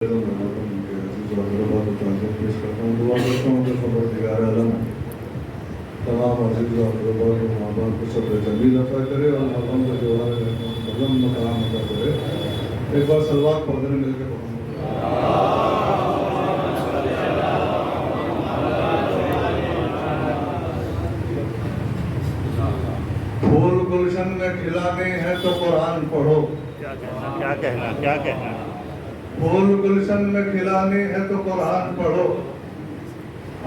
پیش کرتا ہوں، دعا کرتا ہوں کہ پروردگار عالم تمام عزیز و اقربا اور ماں باپ کو صبر جمیل عطا کرے اور مقام کا جوہر مقام مقام عطا کرے۔ ایک بار صلوات پڑھ دیں مل کے پڑھیں۔ پھول گلشن میں کھلانے ہیں تو قرآن پڑھو۔ کیا کہنا پھول گلشن میں کھلانے ہیں تو قرآن پڑھو،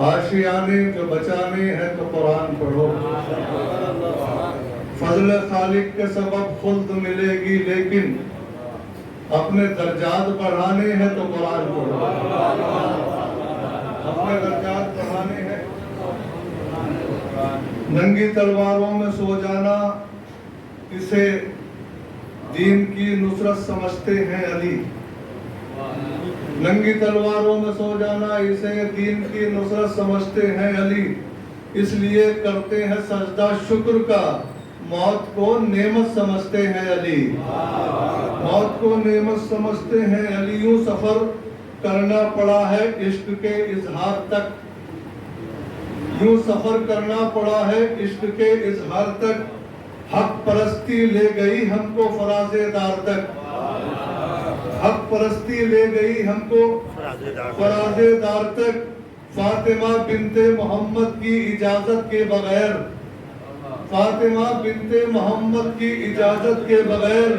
آشیانے جو بچانے ہیں تو قرآن پڑھو۔ فضل خالق کے سبب خلد ملے گی لیکن اپنے درجات بڑھانے ہیں تو قرآن پڑھو۔ اپنے درجات بڑھانے ہیں۔ ننگی تلواروں میں سو جانا اسے دین کی نصرت سمجھتے ہیں علی۔ ننگی تلواروں میں سو جانا اسے دین کی نصرت سمجھتے ہیں علی، اس لیے کرتے ہیں سجدہ شکر کا، موت کو نعمت سمجھتے ہیں علی۔ موت کو نعمت سمجھتے ہیں علی، یوں سفر کرنا پڑا ہے عشق کے اظہار تک، یوں سفر کرنا پڑا ہے عشق کے اظہار تک، حق پرستی لے گئی ہم کو فراز دار تک، حق پرستی لے گئی ہم کو فراز دار تک، فاطمہ بنت محمد کی اجازت کے بغیر، فاطمہ بنت محمد کی اجازت کے بغیر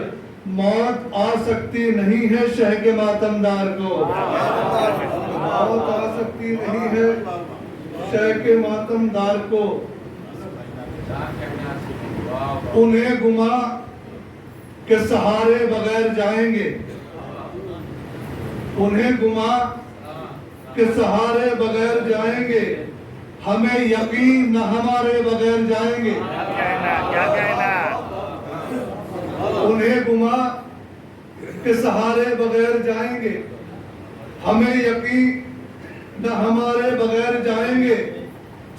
موت آ سکتی نہیں ہے شہ کے ماتم دار کو، موت آ سکتی نہیں ہے شہ کے ماتم دار کو۔ انہیں گما کہ سہارے بغیر جائیں گے، انہیں گما کہ سہارے بغیر جائیں گے، ہمیں یقین نہ ہمارے بغیر جائیں گے۔ کیا کہنا انہیں گما کہ سہارے بغیر جائیں گے، ہمیں یقین نہ ہمارے بغیر جائیں گے،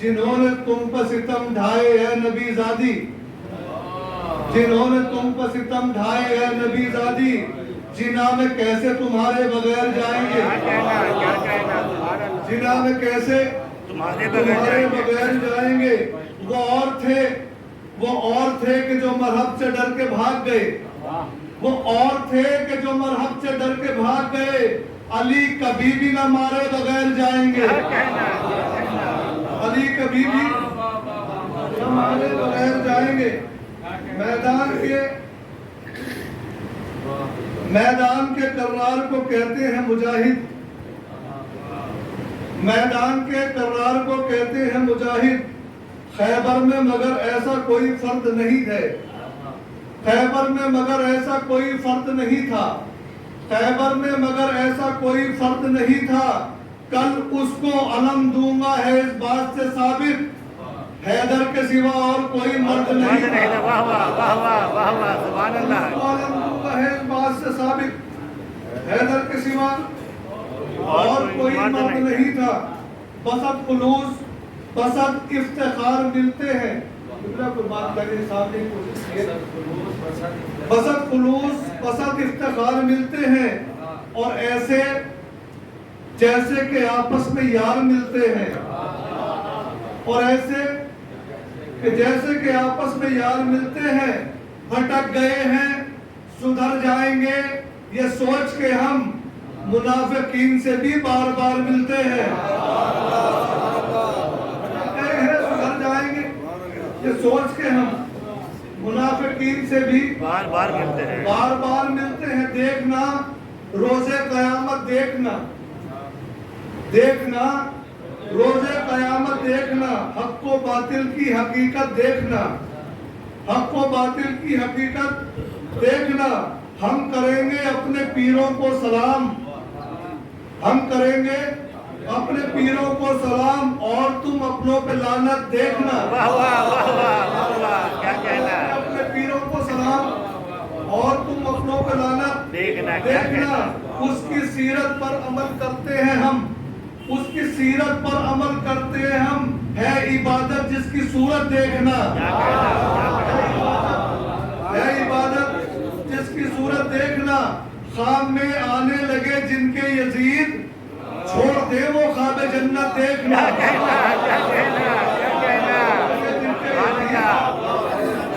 جنہوں نے تم پر ستم ڈھائے اے نبی زادی، جنہوں نے تم پر ستم ڈھائے اے نبی زادی، جنہاں میں کیسے تمہارے بغیر جائیں گے، جنہاں میں کیسے تمہارے بغیر جائیں گے۔ وہ اور تھے کہ جو مرحب سے ڈر کے بھاگ گئے، وہ اور تھے کہ جو مرحب سے ڈر کے بھاگ گئے، علی کبھی بھی نہ مارے بغیر جائیں گے، علی کبھی بھی نہ مارے بغیر جائیں گے۔ میدان کے کرار کو کہتے ہیں مجاہد، میدان کے کرار کو کہتے ہیں مجاہد، خیبر میں مگر ایسا کوئی فرد نہیں تھے، خیبر میں مگر ایسا کوئی فرد نہیں تھا، خیبر میں مگر ایسا کوئی فرد نہیں تھا، کل اس کو علم دوں گا ہے اس بات سے ثابت، حیدر کے سوا اور کوئی مرد نہیں تھا، واہ واہ واہ واہ واہ سبحان اللہ، علم دوں گا ہے اس بات سے ثابت، حیدر کے سوا اور کوئی مرد نہیں تھا۔ بسط خلوص بسط افتخار ملتے ہیں، بسط خلوص بسط افتخار ملتے ہیں، اور ایسے جیسے کہ آپس میں یار ملتے ہیں، اور ایسے کہ جیسے کہ آپس میں یار ملتے ہیں، بھٹک گئے ہیں سدھر جائیں گے یہ سوچ کے ہم منافقین سے بھی بار بار ملتے ہیں، سدھر جائیں گے یہ سوچ کے ہم منافقین سے بھی بار بار ملتے ہیں، بار بار ملتے ہیں۔ دیکھنا روز قیامت، دیکھنا دیکھنا روز قیامت، دیکھنا حق و باطل کی حقیقت، دیکھنا حق و باطل کی حقیقت دیکھنا۔ ہم کریں گے اپنے پیروں کو سلام، ہم کریں گے اپنے پیروں کو سلام، اور تم اپنوں پہ لعنت دیکھنا۔ واہ واہ واہ واہ واہ کیا کہنا، اپنے پیروں کو سلام اور تم اپنوں پہ لعنت دیکھنا۔ اس کی سیرت پر عمل کرتے ہیں ہم، اس کی سیرت پر عمل کرتے ہیں ہم، ہے عبادت جس کی صورت دیکھنا، ہے عبادت جس کی صورت دیکھنا۔ خواب میں آنے لگے جن کے یزید چھوڑ دے وہ خواب جنت دیکھنا کیا کہنا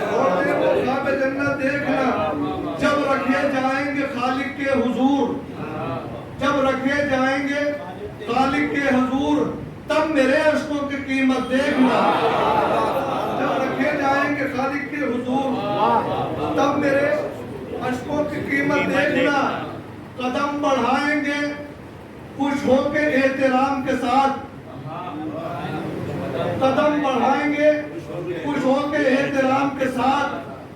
چھوڑ دے وہ خواب جنت دیکھنا جب رکھے جائیں گے خالق کے حضور جب رکھے جائیں گے خالق کے حضور تب میرے عشقوں کی قیمت دیکھنا جب رکھے جائیں گے خالق کے حضور تب میرے عشقوں کی قیمت دیکھنا قدم بڑھائیں گے خوش ہو کے احترام کے ساتھ قدم بڑھائیں گے خوش ہو کے احترام کے ساتھ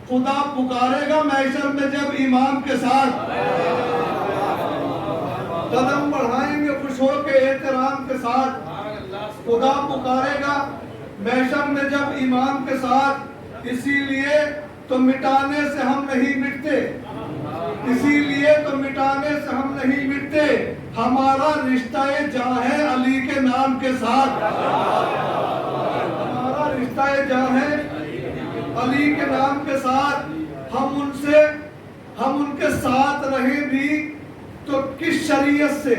خدا پکارے گا محشر میں جب امام کے ساتھ قدم بڑھائیں گے خوش ہو کے احترام کے ساتھ خدا پکارے گا محشر میں جب امام کے ساتھ اسی لیے تو مٹانے سے ہم نہیں مٹتے اسی لیے تو مٹانے سے ہم نہیں مٹتے ہمارا رشتہ جاں ہے علی کے نام کے ساتھ ہمارا رشتہ جاں ہے علی کے نام کے ساتھ ہم ان کے ساتھ رہیں بھی تو کس شریعت سے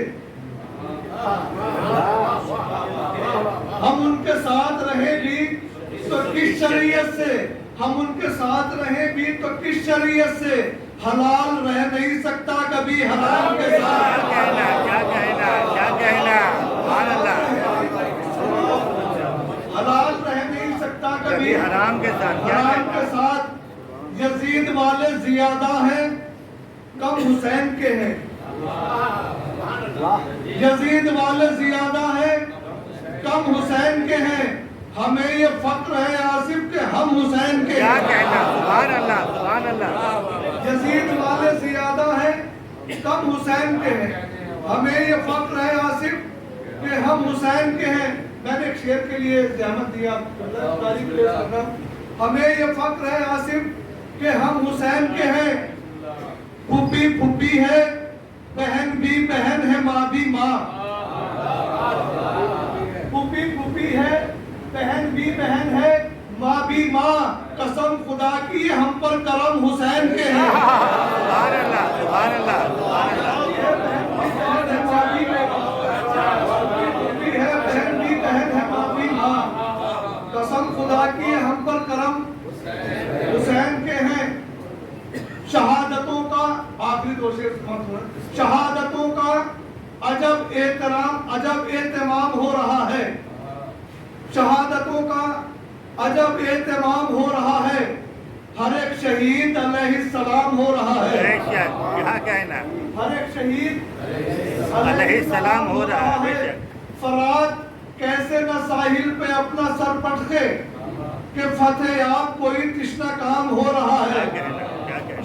ہم ان کے ساتھ رہیں بھی تو کس شریعت سے ہم ان کے ساتھ رہیں بھی تو کس شریعت سے حلال رہ نہیں سکتا کبھی حرام کے ساتھ کیا کہنا سبحان اللہ حلال رہ نہیں سکتا کبھی حرام کے ساتھ حرام کے ساتھ یزید والے زیادہ ہیں کم حسین کے ہیں یزید والے زیادہ ہیں کم حسین کے ہیں ہمیں یہ فخر ہے آصف کہ ہم حسین کے کیا کہنا سبحان اللہ سبحان اللہ یزید والے زیادہ ہیں کم حسین کے ہیں ہمیں یہ فخر ہے آصف کہ ہم حسین کے ہیں میں نے ایک شعر کے لیے زحمت دیا ہمیں یہ فخر ہے آصف کہ ہم حسین کے ہیں پھپھی پھپھی ہے بہن بھی بہن ہے ماں بھی ماں پھپھی پھپھی ہے بہن بھی بہن ہے ماں بھی ماں قسم خدا کی ہم پر کرم حسین کے ہیں سبحان اللہ سبحان اللہ سبحان اللہ قسم خدا کی ہم پر کرم حسین کے ہیں شہادتوں کا آخری دو شعر شہادتوں کا عجب اہتمام ہو رہا ہے شہادتوں کا عجب اہتمام ہو رہا ہے ہر ایک شہید علیہ السلام ہو رہا ہے کیا کہنا ہر ایک شہید علیہ السلام ہو رہا ہے فرات کیسے نہ ساحل پہ اپنا سر پٹکے کہ فتح یاب کوئی تشنہ کام ہو رہا ہے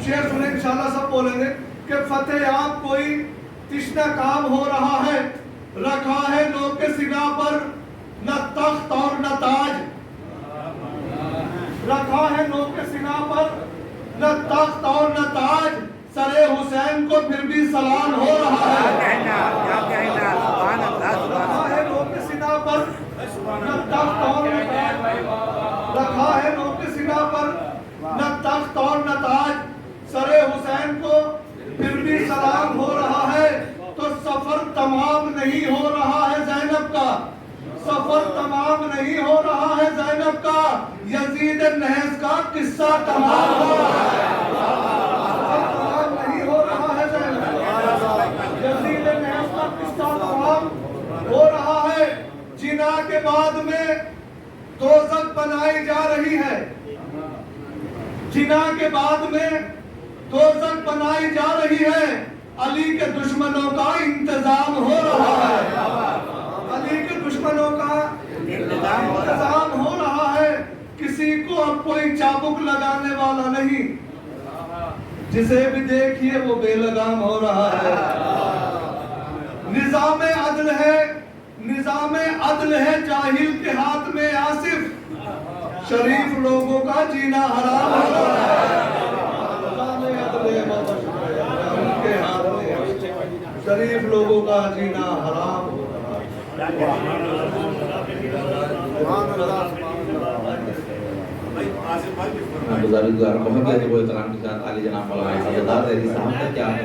شعر سنیں انشاءاللہ سب بولیں گے کہ فتح یاب کوئی تشنہ کام ہو رہا ہے رکھا ہے لوگ کے سینہ پر نہ تخت اور نہ تاج رکھا ہے لوگ کے سینہ پر نہ تخت اور نہ تاج سر حسین کو پھر بھی سلام ہو رہا ہے کیا کہنا سبحان اللہ رکھا ہے لوگ کے سینہ پر نہ تخت اور نہ تاج رکھا ہے لوگ کے سینہ پر نہ تخت اور نہ تاج سر حسین کو پھر بھی سلام ہو رہا ہے تو سفر تمام نہیں ہو رہا ہے زینب کا سفر تمام نہیں ہو رہا ہے زینب کا یزید نحس کا قصہ تمام ہو رہا ہے سفر تمام نہیں ہو رہا ہے زینب یزید نحس کا قصہ تمام ہو رہا ہے جنا کے بعد میں دوزخ بنائی جا رہی ہے جنا کے بعد میں دوزخ بنائی جا رہی ہے علی کے دشمنوں کا انتظام ہو رہا ہے علی کے دشمنوں کا انتظام ہو رہا ہے کسی کو اب کوئی چابک لگانے والا نہیں جسے بھی دیکھیے وہ بے لگام ہو رہا ہے نظام عدل ہے جاہل کے ہاتھ میں آصف شریف لوگوں کا جینا حرام ہو رہا ہے نظام عدل کے ہاتھ میں شریف لوگوں کا جینا حرام ہو رہا ہے گزارش گزار محمد علی وہ احترام کے ساتھ علی جناب مولانا سجادہ علی صاحب کا کیا ہے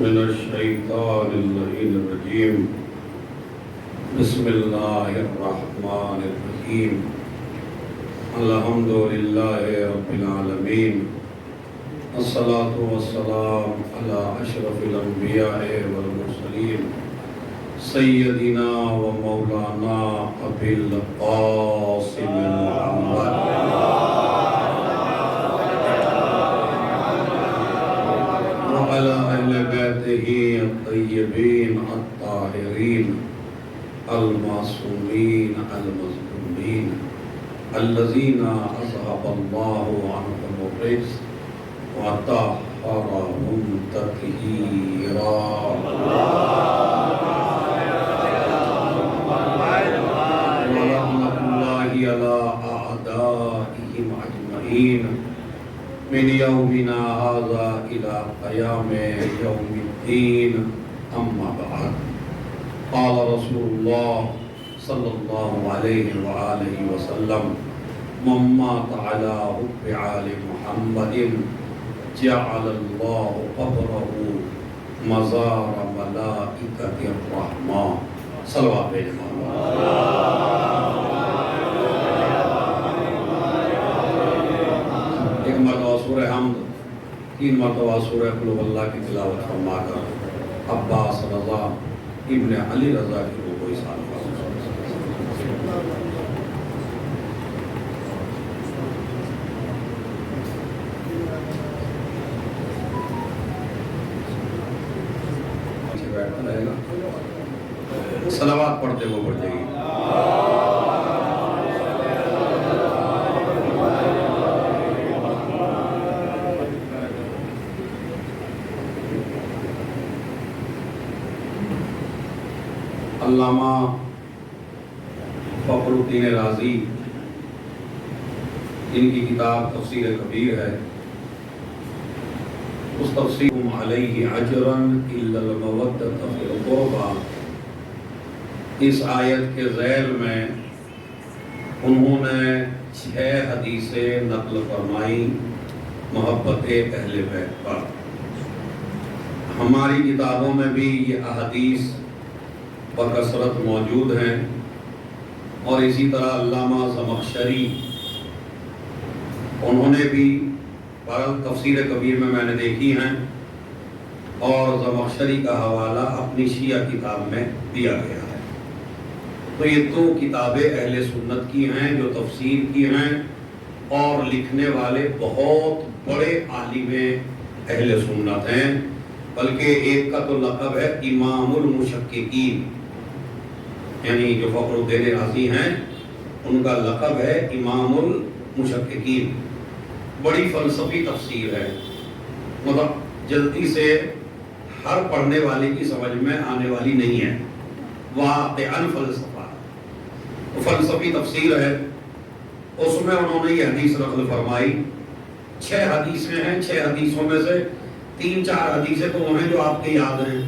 من الشیطان اللعین الرجیم بسم اللہ الرحمن الرحیم الحمدللہ رب العالمین الصلاة والسلام علی اشرف الانبیاء والمرسلین سیدنا و مولانا ابی القاسم محمد وعلى أهل بيته الطيبين الطاهرين المعصومين المظلومين الذين أذهب الله عنهم الرجس وطهرهم تطهيرا ورحمة الله على أعدائهم أجمعين من يومنا هذا إلى قيام يوم الدين أما بعد قال رسول الله صلى الله عليه وآله وسلم من مات على حب آل محمد جعل الله قبره مزار ملائكة الرحمن صلوات عليه مرتبہ سورہ حمد 3 مرتبہ سورہ قل هو اللہ کی تلاوت فرما کر عباس رضا ابن علی رضا کی روح کو احسان بیٹھتا رہے گا صلوات پڑھتے ہوئے پڑھ جائیے علامہ فخر الدین رازی جن کی کتاب تفسیر کبیر ہے اس تفسیر علیہ اجرا الا المودۃ فی القربى اس آیت کے ذیل میں انہوں نے 6 حدیثیں نقل فرمائی محبت اہل بیت پر۔ ہماری کتابوں میں بھی یہ احادیث بکثرت موجود ہیں اور اسی طرح علامہ زمخشری انہوں نے بھی تفسیر کبیر میں نے دیکھی ہیں اور زمخشری کا حوالہ اپنی شیعہ کتاب میں دیا گیا ہے۔ تو یہ 2 کتابیں اہل سنت کی ہیں جو تفسیر کی ہیں اور لکھنے والے بہت بڑے عالم اہل سنت ہیں، بلکہ ایک کا تو لقب ہے امام المشککین، یعنی جو فخر الدین رازی ہیں ان کا لقب ہے امام المشککین۔ بڑی فلسفی تفسیر ہے، مطلب جلدی سے ہر پڑھنے والے کی سمجھ میں آنے والی نہیں ہے، واقعاً فلسفہ۔ فلسفی تفسیر ہے، اس میں انہوں نے یہ حدیث نقل فرمائی. 6 حدیثیں ہیں، 6 حدیثوں میں سے 3-4 حدیثیں تو وہ ہیں جو آپ کے یاد ہیں.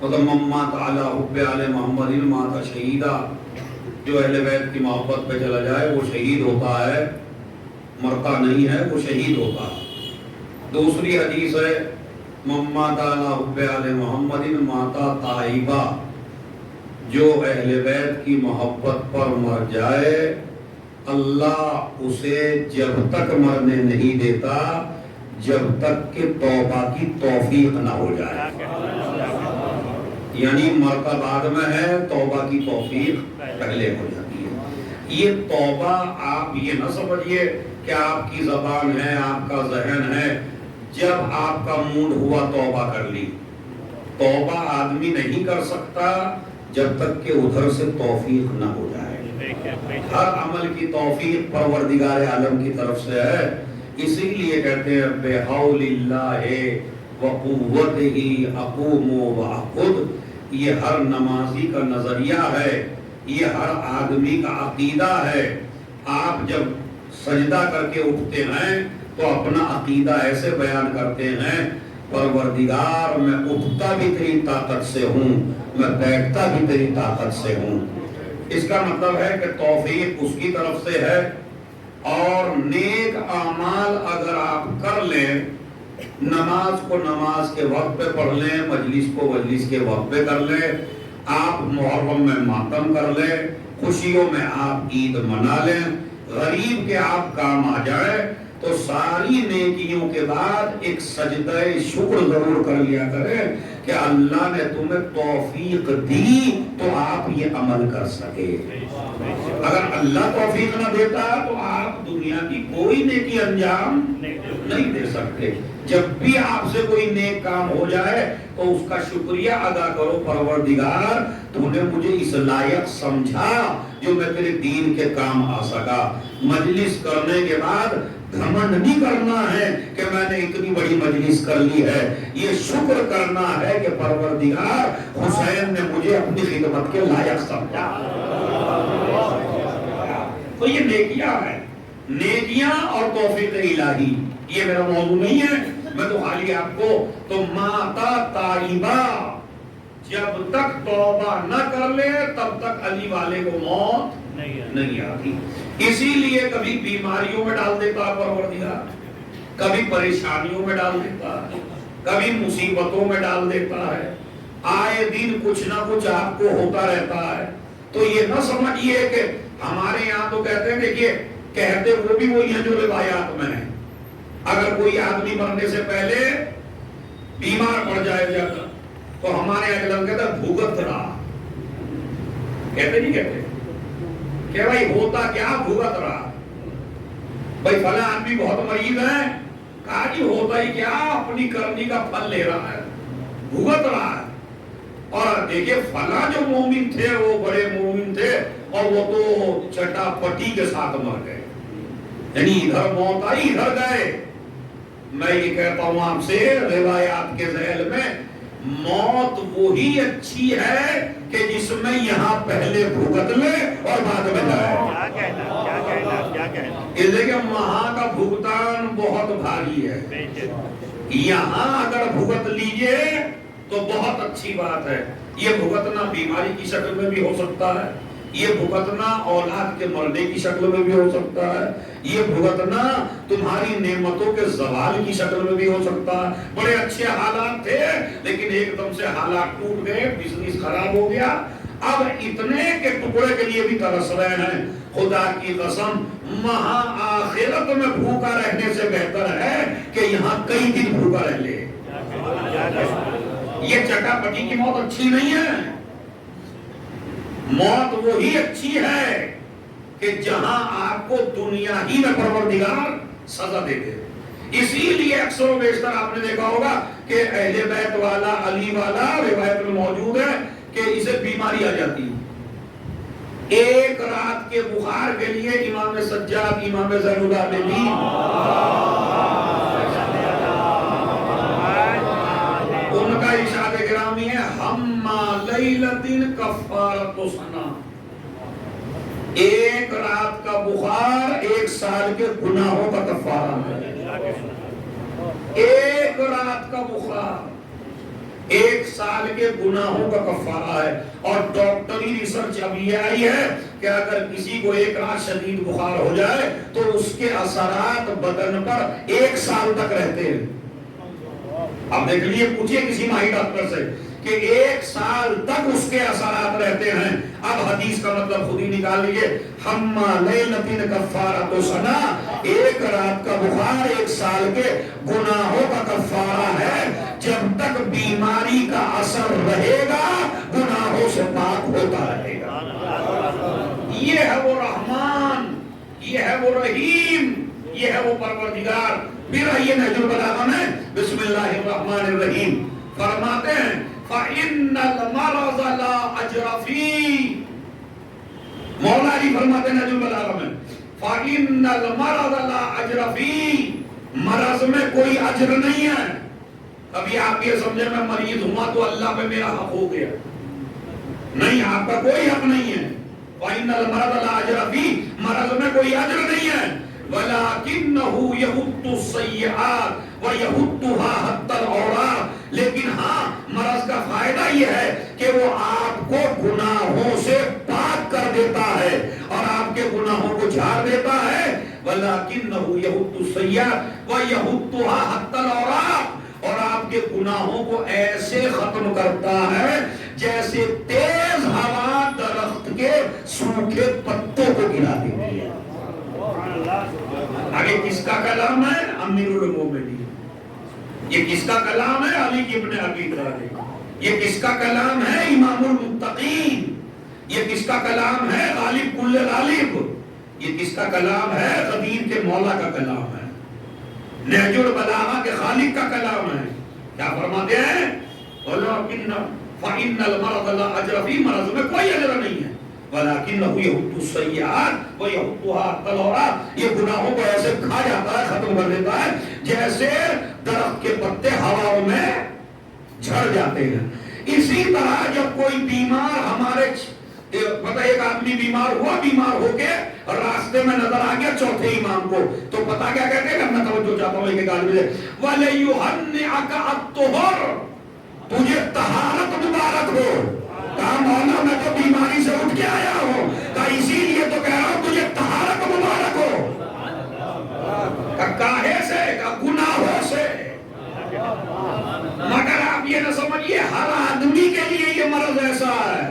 مطلب مات علی حب آل محمد مات شہیدہ، جو اہل بیت کی محبت پہ چلا جائے وہ شہید ہوتا ہے، مرتا نہیں ہے، وہ شہید ہوتا ہے. دوسری حدیث ہے مات علی حب آل محمد ماتا طائبہ، جو اہل بیت کی محبت پر مر جائے اللہ اسے جب تک مرنے نہیں دیتا جب تک کہ توبہ کی توفیق نہ ہو جائے. یعنی مرتا بعد میں ہے، توبہ کی توفیق پہلے ہو جاتی ہے. یہ توبہ آپ یہ نہ سمجھیے کہ آپ کی زبان ہے، آپ کا ذہن ہے. جب آپ کا موڈ ہوا توبہ کر لی. توبہ آدمی نہیں کر سکتا جب تک کہ ادھر سے توفیق نہ ہو جائے. ہر عمل کی توفیق پروردگار عالم کی طرف سے ہے. اسی لیے کہتے ہیں بحول اللہ وقوتہ اقوم واقعد. یہ ہر نمازی کا نظریہ ہے، یہ ہر آدمی کا عقیدہ ہے. آپ جب سجدہ کر کے اٹھتے ہیں تو اپنا عقیدہ ایسے بیان کرتے ہیں پروردگار میں اٹھتا بھی تیری طاقت سے ہوں، میں بیٹھتا بھی تیری طاقت سے ہوں. اس کا مطلب ہے کہ توفیق اس کی طرف سے ہے. اور نیک اعمال اگر آپ کر لیں، نماز کو نماز کے وقت پہ پڑھ لیں، مجلس کو مجلس کے وقت پہ کر لیں، آپ محرم میں ماتم کر لیں، خوشیوں میں آپ عید منا لیں، غریب کے آپ کام آ جائیں، تو ساری نیکیوں کے بعد ایک سجدہ شکر ضرور کر لیا کریں کہ اللہ نے تمہیں توفیق دی تو آپ یہ عمل کر سکے. اگر اللہ توفیق نہ دیتا تو آپ دنیا کی کوئی نیکی انجام نہیں دے سکتے. جب بھی آپ سے کوئی نیک کام ہو جائے تو اس کا شکریہ ادا کرو، پروردگار تو نے مجھے اس لائق سمجھا جو میں تیرے دین کے کام آ سکا. مجلس کرنے کے بعد گھمنڈ نہیں کرنا ہے کہ میں نے اتنی بڑی مجلس کر لی ہے. یہ شکر کرنا ہے کہ پروردگار حسین نے مجھے اپنی خدمت کے لائق سمجھا. تو یہ نیکیاں ہیں، نیکیاں اور توفیق الہی. یہ میرا موضوع نہیں ہے، میں تو خالی آپ کو تو ماتا طائبہ جب تک توبہ نہ کر لے تب تک علی والے کو موت نہیں آتی. اسی لیے کبھی بیماریوں میں ڈال دیتا ہے پروردگار، کبھی پریشانیوں میں ڈال دیتا ہے، کبھی مصیبتوں میں ڈال دیتا ہے. آئے دن کچھ نہ کچھ آپ کو ہوتا رہتا ہے. تو یہ نہ سمجھیے کہ ہمارے یہاں تو کہتے ہیں دیکھیے کہتے وہ بھی وہی ہیں جو روایات میں ہیں. اگر کوئی آدمی مرنے سے پہلے بیمار پڑ جائے جاتا تو ہمارے اگلم کہتا بھگت رہا. کہتے نہیں کہتے کہ بھائی ہوتا کیا بھگت رہا. بھائی فلاں آدمی بہت مریض ہے، کہا جی ہوتا ہی کیا اپنی کرنی کا پھل لے رہا ہے، بھگت رہا ہے. اور دیکھیں فلاں جو مومن تھے وہ بڑے مومن تھے اور وہ تو چٹا پٹی کے ساتھ مر گئے، یعنی ادھر موت آئی ادھر گئے. میں یہ کہتا ہوں آپ سے روایات کے ذیل میں موت وہی اچھی ہے کہ جس میں یہاں پہلے بھگت لے اور بعد میں جائے. اس لیے کہ وہاں کا بھگتان بہت بھاری ہے، یہاں اگر بھگت لیجئے تو بہت اچھی بات ہے. یہ بھگتنا بیماری کی شکل میں بھی ہو سکتا ہے، یہ بھگتنا اولاد کے مرنے کی شکل میں بھی ہو سکتا ہے، یہ بھگتنا تمہاری نعمتوں کے زوال کی شکل میں بھی ہو سکتا ہے. بڑے اچھے حالات تھے لیکن ایک دم سے حالات ٹوٹ گئے، بزنس خراب ہو گیا، اب اتنے کے ٹکڑے کے لیے بھی ترس رہے ہیں. خدا کی قسم وہاں آخرت میں بھوکا رہنے سے بہتر ہے کہ یہاں کئی دن بھوکا رہ لے. یہ چٹا پٹی کی موت اچھی نہیں ہے. موت وہی اچھی ہے کہ جہاں آپ کو دنیا ہی میں پروردگار سزا دے دے. اسی لیے اکثر و بیشتر آپ نے دیکھا ہوگا کہ اہل بیت والا علی والا روایت میں موجود ہے کہ اسے بیماری آ جاتی ہے. ایک رات کے بخار کے لیے امام سجاد امام زین العابدین ان کا ارشاد گرامی ہے ہما لیلۃ کفارۃ سنہ. ایک رات کا بخار 1 سال کے گناہوں کا کفارہ ہے. ایک رات کا بخار 1 سال کے گناہوں کا کفارہ ہے. اور ڈاکٹری ریسرچ اب یہ آئی ہے کہ اگر کسی کو 1 رات شدید بخار ہو جائے تو اس کے اثرات بدن پر 1 سال تک رہتے ہیں. اب دیکھ لیجیے, پوچھئے کسی ماہر ڈاکٹر سے کہ 1 سال تک اس کے اثرات رہتے ہیں. اب حدیث کا مطلب خود ہی نکال لیجیے. ہما لیلتن کفارۃ سنہ, 1 رات کا بخار 1 سال کے گناہوں کا کفارہ ہے. جب تک بیماری کا اثر رہے گا گناہوں سے پاک ہوتا رہے گا. یہ ہے وہ رحمان, یہ ہے وہ رحیم, یہ ہے وہ پروردگار. پھر آئیے نہج البلاغہ میں بسم اللہ الرحمن الرحیم فرماتے ہیں فَإِنَّ الْمَرَضَ لَا أَجْرَ فِيهِ. مولا علی فرماتے ہیں نہج البلاغہ میں فَإِنَّ الْمَرَضَ لَا أَجْرَ فِيهِ, مرض میں کوئی اجر نہیں ہے. ابھی آپ یہ سمجھے میں مریض ہوا تو اللہ پہ میرا حق ہو گیا, نہیں, آپ کا کوئی حق نہیں ہے. وَإِنَّ الْمَرَضَ لَا أَجْرَ فِيهِ, مرض میں کوئی اجر نہیں ہے. وَلَكِنَّهُ يَحُطُّ السَّيِّئَاتِ وَيَحُطُّهَا حَتَّى الْأَوْرَاقِ, لیکن ہاں مرض کا فائدہ یہ ہے کہ وہ آپ کو گناہوں سے پاک کر دیتا ہے اور آپ کے گناہوں کو جھاڑ دیتا ہے. وَلَكِنَّهُ يَحُطُّ السَّيِّئَاتِ وَيَحُطُّهَا حَتَّى الْأَوْرَاقِ, اور آپ کے گناہوں کو ایسے ختم کرتا ہے جیسے تیز ہوا درخت کے سوکھے پتوں کو گرا دیتی ہے. آگے کس کا کلام ہے؟ امیر المومنین. یہ کس کا کلام ہے؟ علی ابن ابی طالب. یہ کس کا کلام ہے؟ امام المتقین. یہ کس کا کلام ہے؟ غالب کل غالب. یہ کس کا کلام ہے؟ غدیر کے مولا کا کلام ہے, نہج البلاغہ کے خالق کا کلام ہے. کیا فرماتے ہیں؟ فَإِنَّ الْمَرَضَ لَا أَجْرَ فِيهِ, مرض میں کوئی اجر نہیں ہے. وَلَكِنَّهُ يَحُطُّ السَّيِّئَاتِ وَيَحُطُّهَا حَتَّى الْأَوْرَاقِ, یہ گناہوں کو ایسے کھا جاتا ہے, ختم کر دیتا ہے جیسے درخت کے پتے ہواؤں میں جھڑ جاتے ہیں. اسی طرح جب کوئی بیمار ہمارے پتہ, ایک آدمی بیمار ہوا, بیمار ہو کے راستے میں نظر آ گیا چوتھے امام کو, تو پتہ کیا کہتے ہیں؟ میں توجہ چاہتا ہوں ایک آدمی سے, وَلَيُهَنِّئَكَ الطُّهُرُ, تجھے طہارت مبارک ہو. کہا مولا میں تو بیماری سے اٹھ کے آیا ہوں. کہا اسی لیے تو کہہ رہا ہوں تجھے طہارت مبارک ہو. کہا کاہے سے؟ کہا گناہوں سے. مگر آپ یہ نہ سمجھئے ہر آدمی کے لیے یہ مرض ایسا ہے.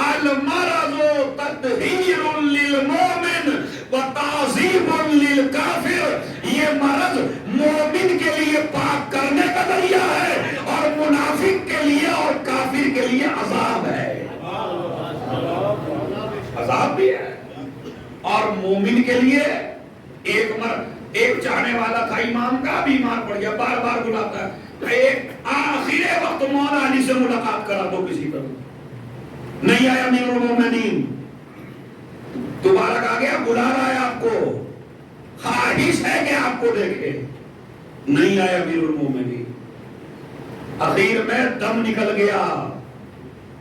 المرض تطہیر للمومن وتعذیب للکافر, یہ مرض مومن کے لیے پاک کرنے کا ذریعہ ہے اور منافق کے لیے اور کافر کے لیے عذاب ہے. عذاب بھی ہے. اور مومن کے لیے ایک چاہنے والا تھا امام کا, بیمار پڑ گیا, بار بار بلاتا ہے, ایک آخر وقت مولا علی سے ملاقات کرا دو کسی پر, نہیں آیا امیر المومنین. دوبارہ کہا گیا بلا رہا ہے آپ کو, خواہش ہے کہ آپ کو دیکھے, نہیں آیا امیر المومنین. اخیر میں دم نکل گیا,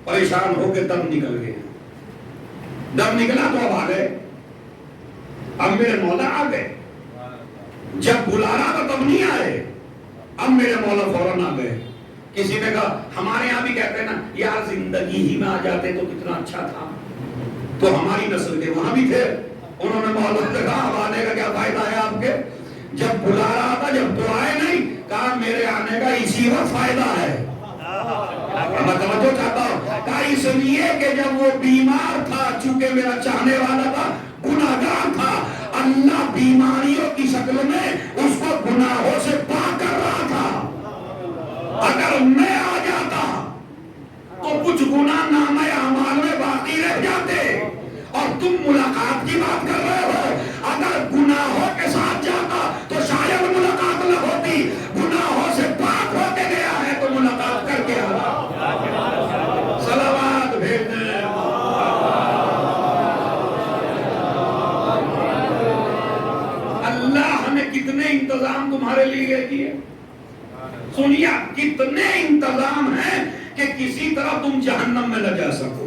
پریشان ہو کے دم نکل گیا. دم نکلا تو اب آ گئے, اب میرے مولا آ گئے. جب بلا رہا تھا تب نہیں آئے, اب میرے مولا فوراً آ گئے. کسی نے کہا ہمارے یہاں بھی کہتے ہیں نا یار زندگی ہی میں آ جاتے تو کتنا اچھا تھا. تو ہماری نسل کے وہاں بھی تھے, انہوں نے مولا سے کہا اب آنے کا کیا فائدہ ہے آپ کے؟ جب بلا رہا تھا, جب تو آئے نہیں, کہا میرے آنے کا اسی وقت فائدہ ہے. میں توجہ چاہتا ہوں, کہا اس لیے کہ جب وہ بیمار تھا, چونکہ میرا چاہنے والا تھا, گناہگار تھا, اللہ بیماریوں کی شکل میں اس کو گناہوں سے پاک کر رہا تھا. اگر میں آ جاتا تو کچھ گناہ نامہ اعمال میں باقی رہ جاتے, اور تم ملاقات کی بات کر رہے ہو. اگر گناہوں کے ساتھ جاتا تو شاید ملاقات نہ ہوتی, گناہوں سے پاک ہو کے گیا ہے تو ملاقات کر کے آتا. صلوات بھیج دیں. اللہ نے کتنے انتظام تمہارے لیے کیے, سنیا کتنے انتظام ہیں کہ کسی طرح تم جہنم میں نہ جا سکو.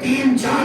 3-4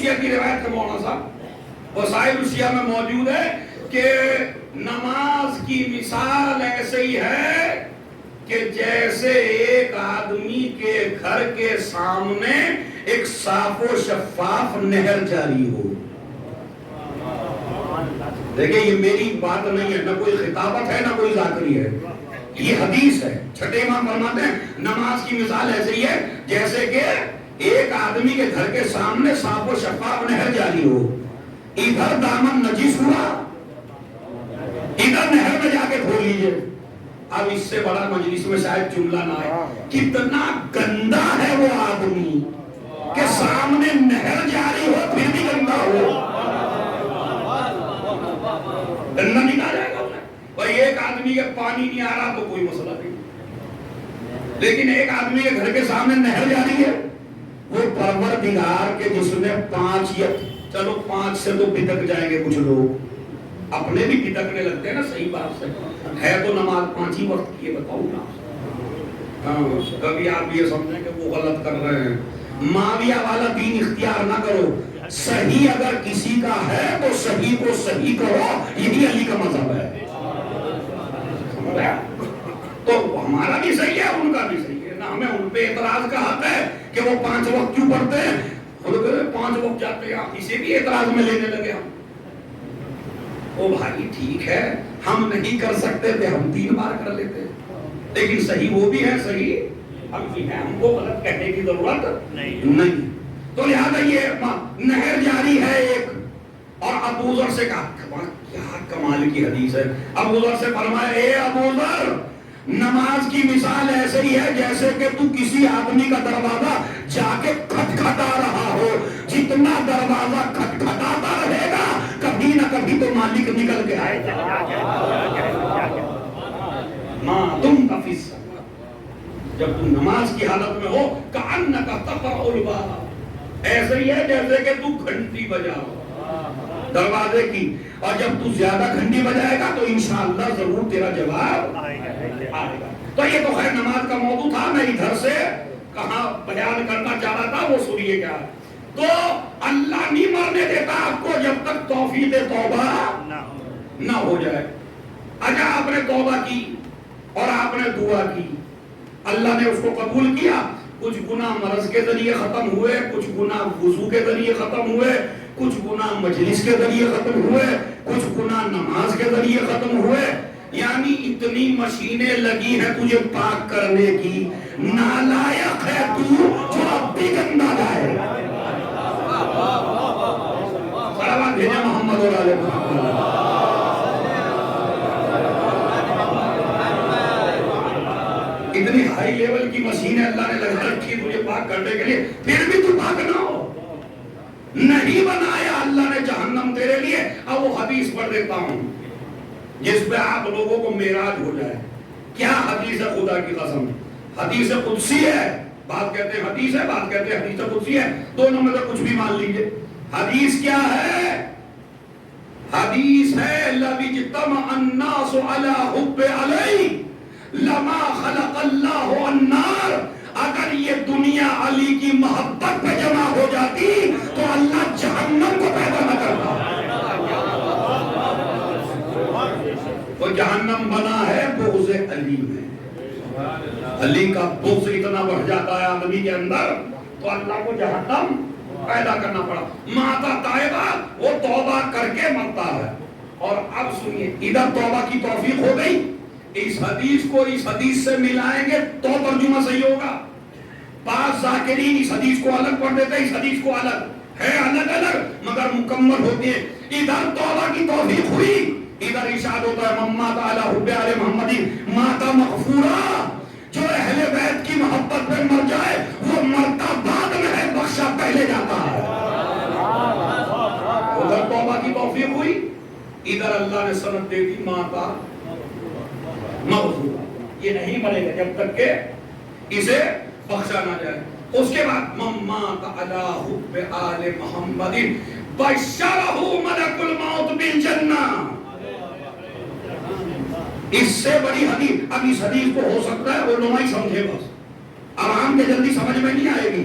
الشیعہ کی روایت ہے مولانا صاحب، وسائل الشیعہ میں موجود ہے کہ نماز کی مثال ایسے ہی ہے کہ جیسے ایک آدمی کے گھر کے سامنے ایک صاف و شفاف نہر جاری ہو. دیکھیں یہ میری بات نہیں ہے، نہ کوئی خطابت ہے نہ کوئی ذاکری ہے، یہ حدیث ہے. چھٹے امام فرماتے ہیں نماز کی مثال ایسے ہی ہے جیسے کہ ایک آدمی کے گھر کے سامنے صاف و شفاف نہر جاری ہو. ادھر دامن نجس ہوا، ادھر نہر میں جا کے کھول لیجئے. اب اس سے بڑا مجلس میں شاید جملہ نہ آئے. کتنا گندا ہے وہ آدمی کہ سامنے نہر جاری ہو پھر بھی گندا ہو. گندا نہیں کہا جائے گا بھائی. ایک آدمی کے پانی نہیں آ رہا تو کوئی مسئلہ نہیں، لیکن ایک آدمی کے گھر کے سامنے نہر جاری ہے، وہ پروردگار کے جس نے 5 یا چلو 5 سے تو بھٹک جائیں گے کچھ لوگ، اپنے بھی بھٹکنے لگتے ہیں نا. صحیح بات سے ہے تو نماز 5 ہی وقت کی ہے، بتاؤ نا. کبھی آپ یہ سمجھیں کہ وہ غلط کر رہے ہیں. معاویہ والا دین اختیار نہ کرو. صحیح اگر کسی کا ہے تو صحیح کو صحیح کرو، یہی علی کا مذہب ہے. تو ہمارا بھی صحیح ہے ان کا بھی صحیح ہے، نہ ہمیں ان پہ اعتراض کا حق ہے کہ وہ 5 وقت کیوں پڑھتے ہیں. 5 وقت جاتے ہیں، اسے بھی اعتراض میں لینے لگے ہم. او بھائی ٹھیک ہے، ہم نہیں کر سکتے تھے، ہم 3 بار کر لیتے، لیکن صحیح وہ بھی ہے، صحیح ہم بھی ہیں، ہم کو غلط کہنے کی ضرورت نہیں. تو لہذا یہ نہر جاری ہے ایک. اور ابو ذر سے کہا، کیا کمال کی حدیث ہے. ابو ذر سے فرمایا اے ابو ذر، نماز کی مثال ایسے ہی ہے جیسے کہ تو کسی آدمی کا دروازہ جا کے کھٹکھٹا رہا ہو. جتنا دروازہ کھٹکھٹاتا رہے گا کبھی نہ کبھی تو مالک نکل کے آئے گا. ماں تم کا فصہ، جب تم نماز کی حالت میں ہو کأنک تقرع الباب، ایسے ہی ہے جیسے کہ تو گھنٹی بجاؤ دروازے کی. اور جب تو زیادہ گھنٹی بجائے گا تو انشاءاللہ ضرور تیرا جواب آئے گا. تو یہ تو خیر نماز کا موضوع تھا، میں ادھر سے کہاں بیان کرنا چاہ رہا تھا وہ سنیے گا. تو اللہ نہیں مرنے دیتا آپ کو جب تک توفیق توبہ نہ ہو جائے. اگر آپ نے توبہ کی اور آپ نے دعا کی، اللہ نے اس کو قبول کیا. کچھ گناہ مرض کے ذریعے ختم ہوئے، کچھ گناہ وضو کے ذریعے ختم ہوئے، کچھ گناہ مجلس کے ذریعے ختم ہوئے، کچھ گناہ نماز کے ذریعے ختم ہوئے. یعنی اتنی مشینیں لگی ہیں تجھے پاک کرنے کی. نالائق ہے تو جو اب بھی گندا جائے. صلوات بھیجیں محمد اور آل محمد. اتنی ہائی لیول کی مشینیں اللہ نے لگا رکھی تجھے پاک کرنے کے لیے، پھر بھی تو پاک نہ ہو. نہیں بنایا اللہ نے جہنم تیرے لیے. اب وہ حدیث پڑھ دیتا ہوں جس پہ آپ لوگوں کو معراج ہو جائے. کیا حدیث ہے خدا کی قسم، حدیث قدسی ہے. بات کہتے ہیں حدیث ہے، بات کہتے ہیں حدیث قدسی ہے، دونوں میں سے کچھ بھی مان لیجئے. حدیث کیا ہے؟ حدیث ہے لَبِجْتَمَعَ النَّاسُ عَلَى حُبِّ عَلَيْهِ لَمَا خَلَقَ اللَّهُ النَّارَ. اگر یہ دنیا علی کی محبت پہ جمع ہو جاتی تو اللہ جہنم کو پیدا نہ کرتا. وہ جہنم بنا ہے بغض علی میں. علی کا بغض اتنا بڑھ جاتا ہے آدمی کے اندر تو اللہ کو جہنم پیدا کرنا پڑا. ماتا طائبہ وہ توبہ کر کے مرتا ہے. اور اب سنیے، ادھر توبہ کی توفیق ہو گئی، اس حدیث کو اس حدیث سے ملائیں گے تو ترجمہ صحیح ہوگا. بعض ذاکرین اس حدیث کو الگ پڑھ دیتے ہیں، اس حدیث کو الگ ہے، الگ الگ مگر مکمل ہوتی ہے. ادھر توبہ کی توفیق ہوئی، ادھر ارشاد ہوتا ہے مما تعالی حب آل محمد ماتا مغفورا. جو اہل بیت کی محبت پہ مر جائے وہ مرتا بعد میں ہے، بخشا پہلے جاتا ہے. ادھر توبہ کی توفیق ہوئی، ادھر اللہ نے سند دے دی ماتا مغفورا. یہ نہیں مرے گا جب تک کہ اسے بخشا نہ جائے. اس کے بعد مما تعالی حب آل محمد بشرہ ملک الموت بالجنہ. اس سے بڑی حدیث، اب اس حدیث کو ہو سکتا ہے علماء ہی سمجھے، بس عوام کے جلدی سمجھ میں نہیں آئے گی.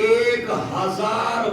1000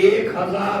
1000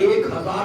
1000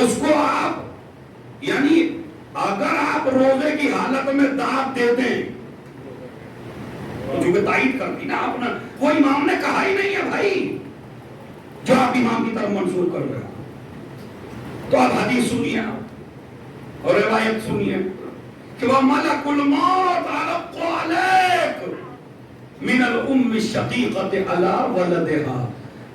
اس کو آپ یعنی اگر آپ روزے کی حالت میں دعوت دے دیں جو کہ تائید کرتی نا آپ نے، وہ امام نے کہا ہی نہیں ہے بھائی جو آپ امام کی طرف منسوخ کر رہے ہیں، تو آپ حدیث سنیے اور روایت سنیے کہ وہ ملک الموت علق علیک من الام الشقیقۃ علی ولدہا،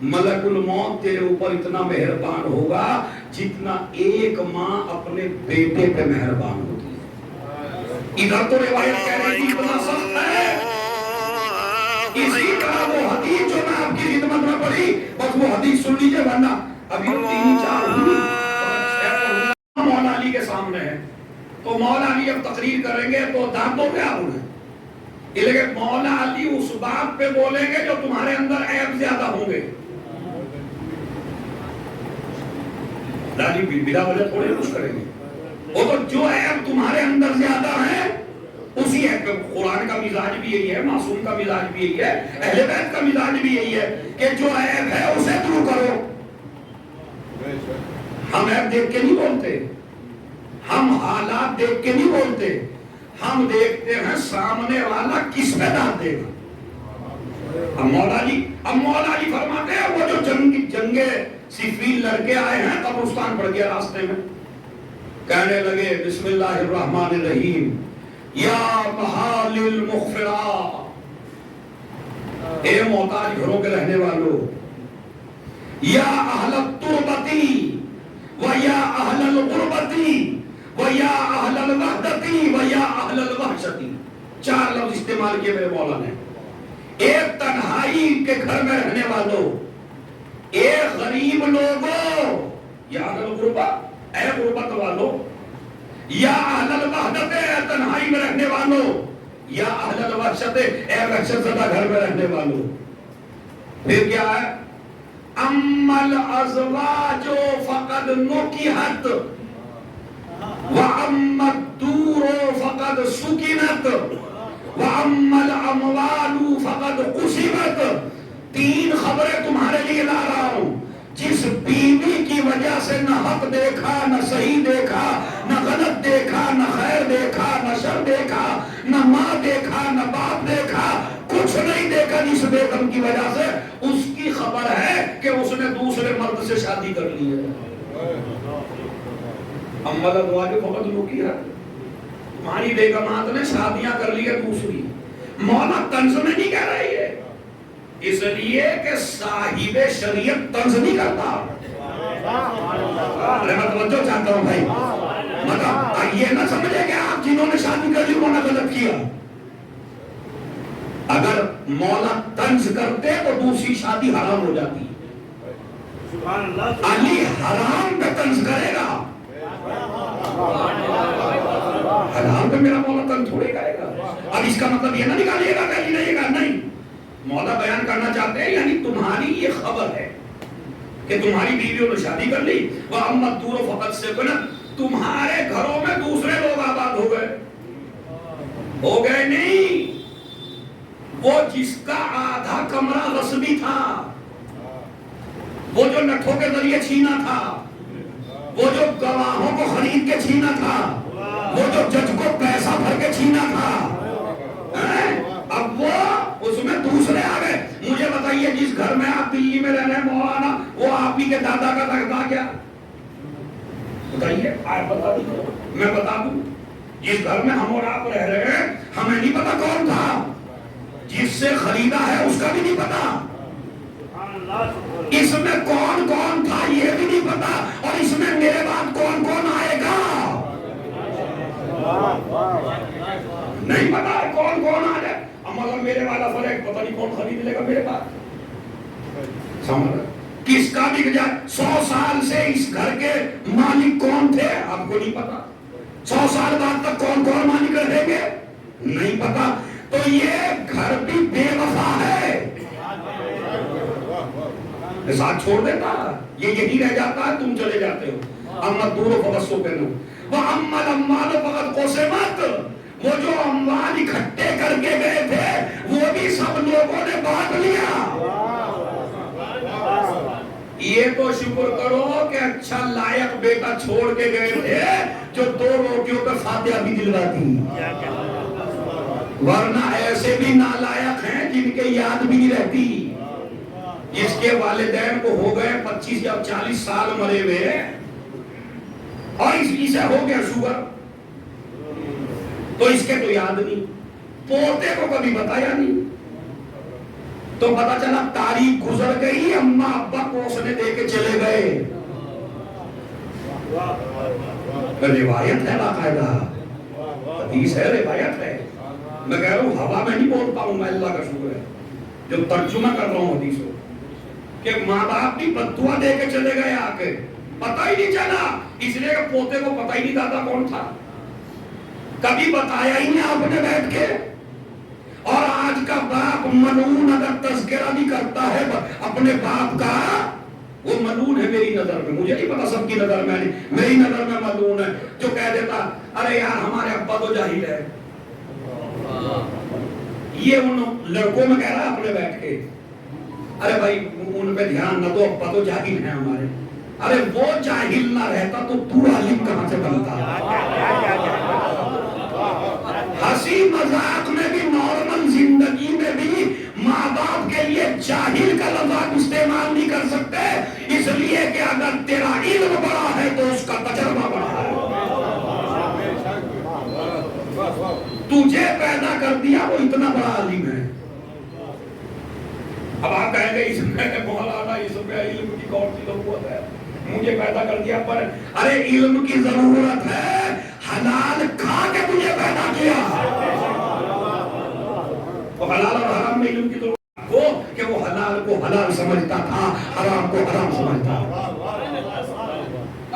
ملک الموت تیرے اوپر اتنا مہربان ہوگا جتنا ایک ماں اپنے بیٹے پہ مہربان ہوتی ہے۔ ادھر تو روایت کہہ رہی تھی اتنا سخت ہے، اسی طرح وہ حدیث جو میں آپ کی خدمت میں پڑھی بس وہ حدیث سن لیجئے، ورنہ ابھی تین چار مولا علی کے سامنے ہے تو مولا علی اب تقریر کریں گے تو دانتوں پہ آپ انہیں، لیکن مولا علی اس بات پہ بولیں گے جو تمہارے اندر عیب زیادہ ہوں گے۔ دادی بلا وجہ تھوڑے کچھ کریں گے، وہ تو جو عیب تمہارے اندر زیادہ ہیں اسی ہے کہ قرآن کا مزاج بھی یہی ہے، معصوم کا مزاج بھی یہی ہے، اہل بیت کا مزاج بھی یہی ہے کہ جو عیب ہے اسے دور کرو۔ ہم عیب دیکھ کے نہیں بولتے، ہم حالات دیکھ کے نہیں بولتے، ہم دیکھتے ہیں سامنے والا کس پہ داد دے گا۔ اب مولا علی فرماتے ہیں وہ جو جنگ صفین لڑکے آئے ہیں قبرستان پڑ گیا راستے میں، کہنے لگے بسم اللہ الرحمن الرحیم یا محال المغفرہ، اے محتاج گھروں کے رہنے والوں، یا اہل التربتی و یا اہل الغربتی و یا اہل الوحدتی و یا اہل الوحشتی، چار لفظ استعمال کیے میرے مولا نے۔ ایک تنہائی کے گھر میں رہنے والوں، ایک غریب لوگوں، یا اہل الغربہ اے غربت والوں، یا اہل الوحدت اے تنہائی میں رہنے والوں، یا اہل الوحشت اے وحشت زدہ گھر میں رہنے والوں۔ پھر کیا ہے؟ اما الازواج فقد نکحت واما الدور فقد سکنت واما الاموال فقد قسمت۔ تین خبریں تمہارے لیے لا رہا ہوں، جس بیوی کی وجہ سے نہ حق دیکھا، نہ صحیح دیکھا، نہ غلط دیکھا، نہ خیر دیکھا، نہ شر دیکھا، نہ ماں دیکھا، نہ باپ دیکھا، کچھ نہیں دیکھا، جس بیگم کی وجہ سے اس کی خبر ہے کہ اس نے دوسرے مرد سے شادی کر لی ہے۔ اما الازواج فقد نکحت، تمہاری بیگمات نے شادیاں کر لی ہے دوسری۔ مولا طنز میں نہیں کہہ رہی ہے، اس لیے کہ صاحب شریعت طنز نہیں کرتا۔ میں توجہ چاہتا ہوں بھائی، مطلب یہ نہ سمجھے کہ آپ جنہوں نے شادی کر لی انہوں نے غلط کیا۔ اگر مولا طنز کرتے تو دوسری شادی حرام ہو جاتی۔ علی حرام پہ طنز کرے گا، حرام پہ میرا مولا طنز تھوڑے کرے گا۔ اب اس کا مطلب یہ نہ نکالیے گا کہ علی نہیں گا، نہیں، مولا بیان کرنا چاہتے ہیں یعنی تمہاری یہ خبر ہے کہ تمہاری بیویوں نے شادی کر لی، وَأَمَّا الدُّورُ فَقَدْ سَكَنَتْ، تمہارے گھروں میں دوسرے لوگ آباد ہو گئے نہیں، وہ جس کا آدھا کمرہ غصبی تھا، وہ جو نٹھوں کے ذریعے چھینا تھا، وہ جو گواہوں کو خرید کے چھینا تھا، وہ جو جج کو پیسہ بھر کے چھینا تھا، اب وہ اس میں دوسرے آ گئے۔ مجھے بتائیے جس گھر میں آپ دلی میں رہ رہے ہیں مولانا، وہ آپ ہی کے دادا کا تھا کیا؟ بتائیے، میں بتا دوں، جس گھر میں ہم اور آپ رہ رہے ہیں ہمیں نہیں پتا کون تھا، جس سے خریدا ہے اس کا بھی نہیں پتا، اس میں کون کون تھا یہ بھی نہیں پتا، اور اس میں میرے بعد کون کون آئے گا نہیں پتا ہے، کون کون آ جائے۔ مگر میرے والا فرق پتہ نہیں کون خرید لے گا میرے پاس، سمجھ کس کا بک جائے۔ 100 سال سے اس گھر کے مالک کون تھے آپ کو نہیں پتا، 100 سال بعد تک کون کون مالک رہیں گے نہیں پتا، تو یہ گھر بھی بے وفا ہے، ساتھ چھوڑ دیتا، یہ یہی رہ جاتا ہے، تم چلے جاتے ہو۔ اما الدور فقد سکنت واما الاموال فقد قسمت، وہ جو اموال اکٹھے کر کے گئے تھے وہ بھی سب لوگوں نے بانٹ لیا۔ یہ تو شکر کرو کہ اچھا لائق بیٹا چھوڑ کے گئے تھے جو 2 روٹیوں پہ فاتحہ بھی دلواتی، ورنہ ایسے بھی نالائق ہیں جن کے یاد بھی نہیں رہتی، جس کے والدین کو ہو گئے 25 یا 40 سال مرے ہوئے اور اس سے ہو گیا شوگر، تو اس کے تو یاد نہیں، پوتے کو کبھی بتایا نہیں، تو پتا چلا تاریخ گزر گئی، اماں ابا کو اس نے دے کے چلے گئے۔ روایت ہے باقاعدہ، حدیث ہے، روایت ہے، میں کہہ رہا ہوں ہوا میں نہیں بولتا ہوں میں، اللہ کا شکر ہے جو ترجمہ کر رہا ہوں حدیثوں کہ ماں باپ بھی بددعا دے کے چلے گئے آ کے، پتہ ہی نہیں چلا، اس لیے کہ پوتے کو پتہ ہی نہیں دادا کون تھا، کبھی بتایا ہی نہیں آپ نے بیٹھ کے۔ اور آج کا باپ ملعون اگر تذکرہ بھی کرتا ہے اپنے باپ کا، وہ ملعون ہے میری نظر میں، مجھے نہیں پتا سب کی نظر میں نہیں، میری نظر میں ملعون ہے جو کہہ دیتا ارے یار ہمارے ابا تو جاہل ہے، یہ ان لڑکوں میں کہہ رہا ہے اپنے بیٹھ کے، ارے بھائی ان پہ دھیان نہ دو، ابا تو جاہل ہیں ہمارے، ارے وہ جاہل نہ رہتا تو عالم کہاں سے بنتا؟ ہنسی مذاق میں بھی، نارمل زندگی میں بھی ماں باپ کے لیے جاہل کا لفظ استعمال نہیں کر سکتے، اس لیے کہ اگر تیرا علم بڑا ہے تو اس کا تجربہ بڑا ہے، تجھے پیدا کر دیا وہ اتنا بڑا عالم ہے۔ اب آپ کہیں گے اس میں مولانا اس میں علم کی کون سی ضرورت ہے، مجھے پیدا کر دیا، پر ارے علم کی ضرورت ہے، حلال کھا کے تجھے پیدا کیا، وہ حلال اور حرام میں علم کی ضرورت وہ کہ وہ حلال کو حلال سمجھتا تھا، حرام کو حرام سمجھتا تھا۔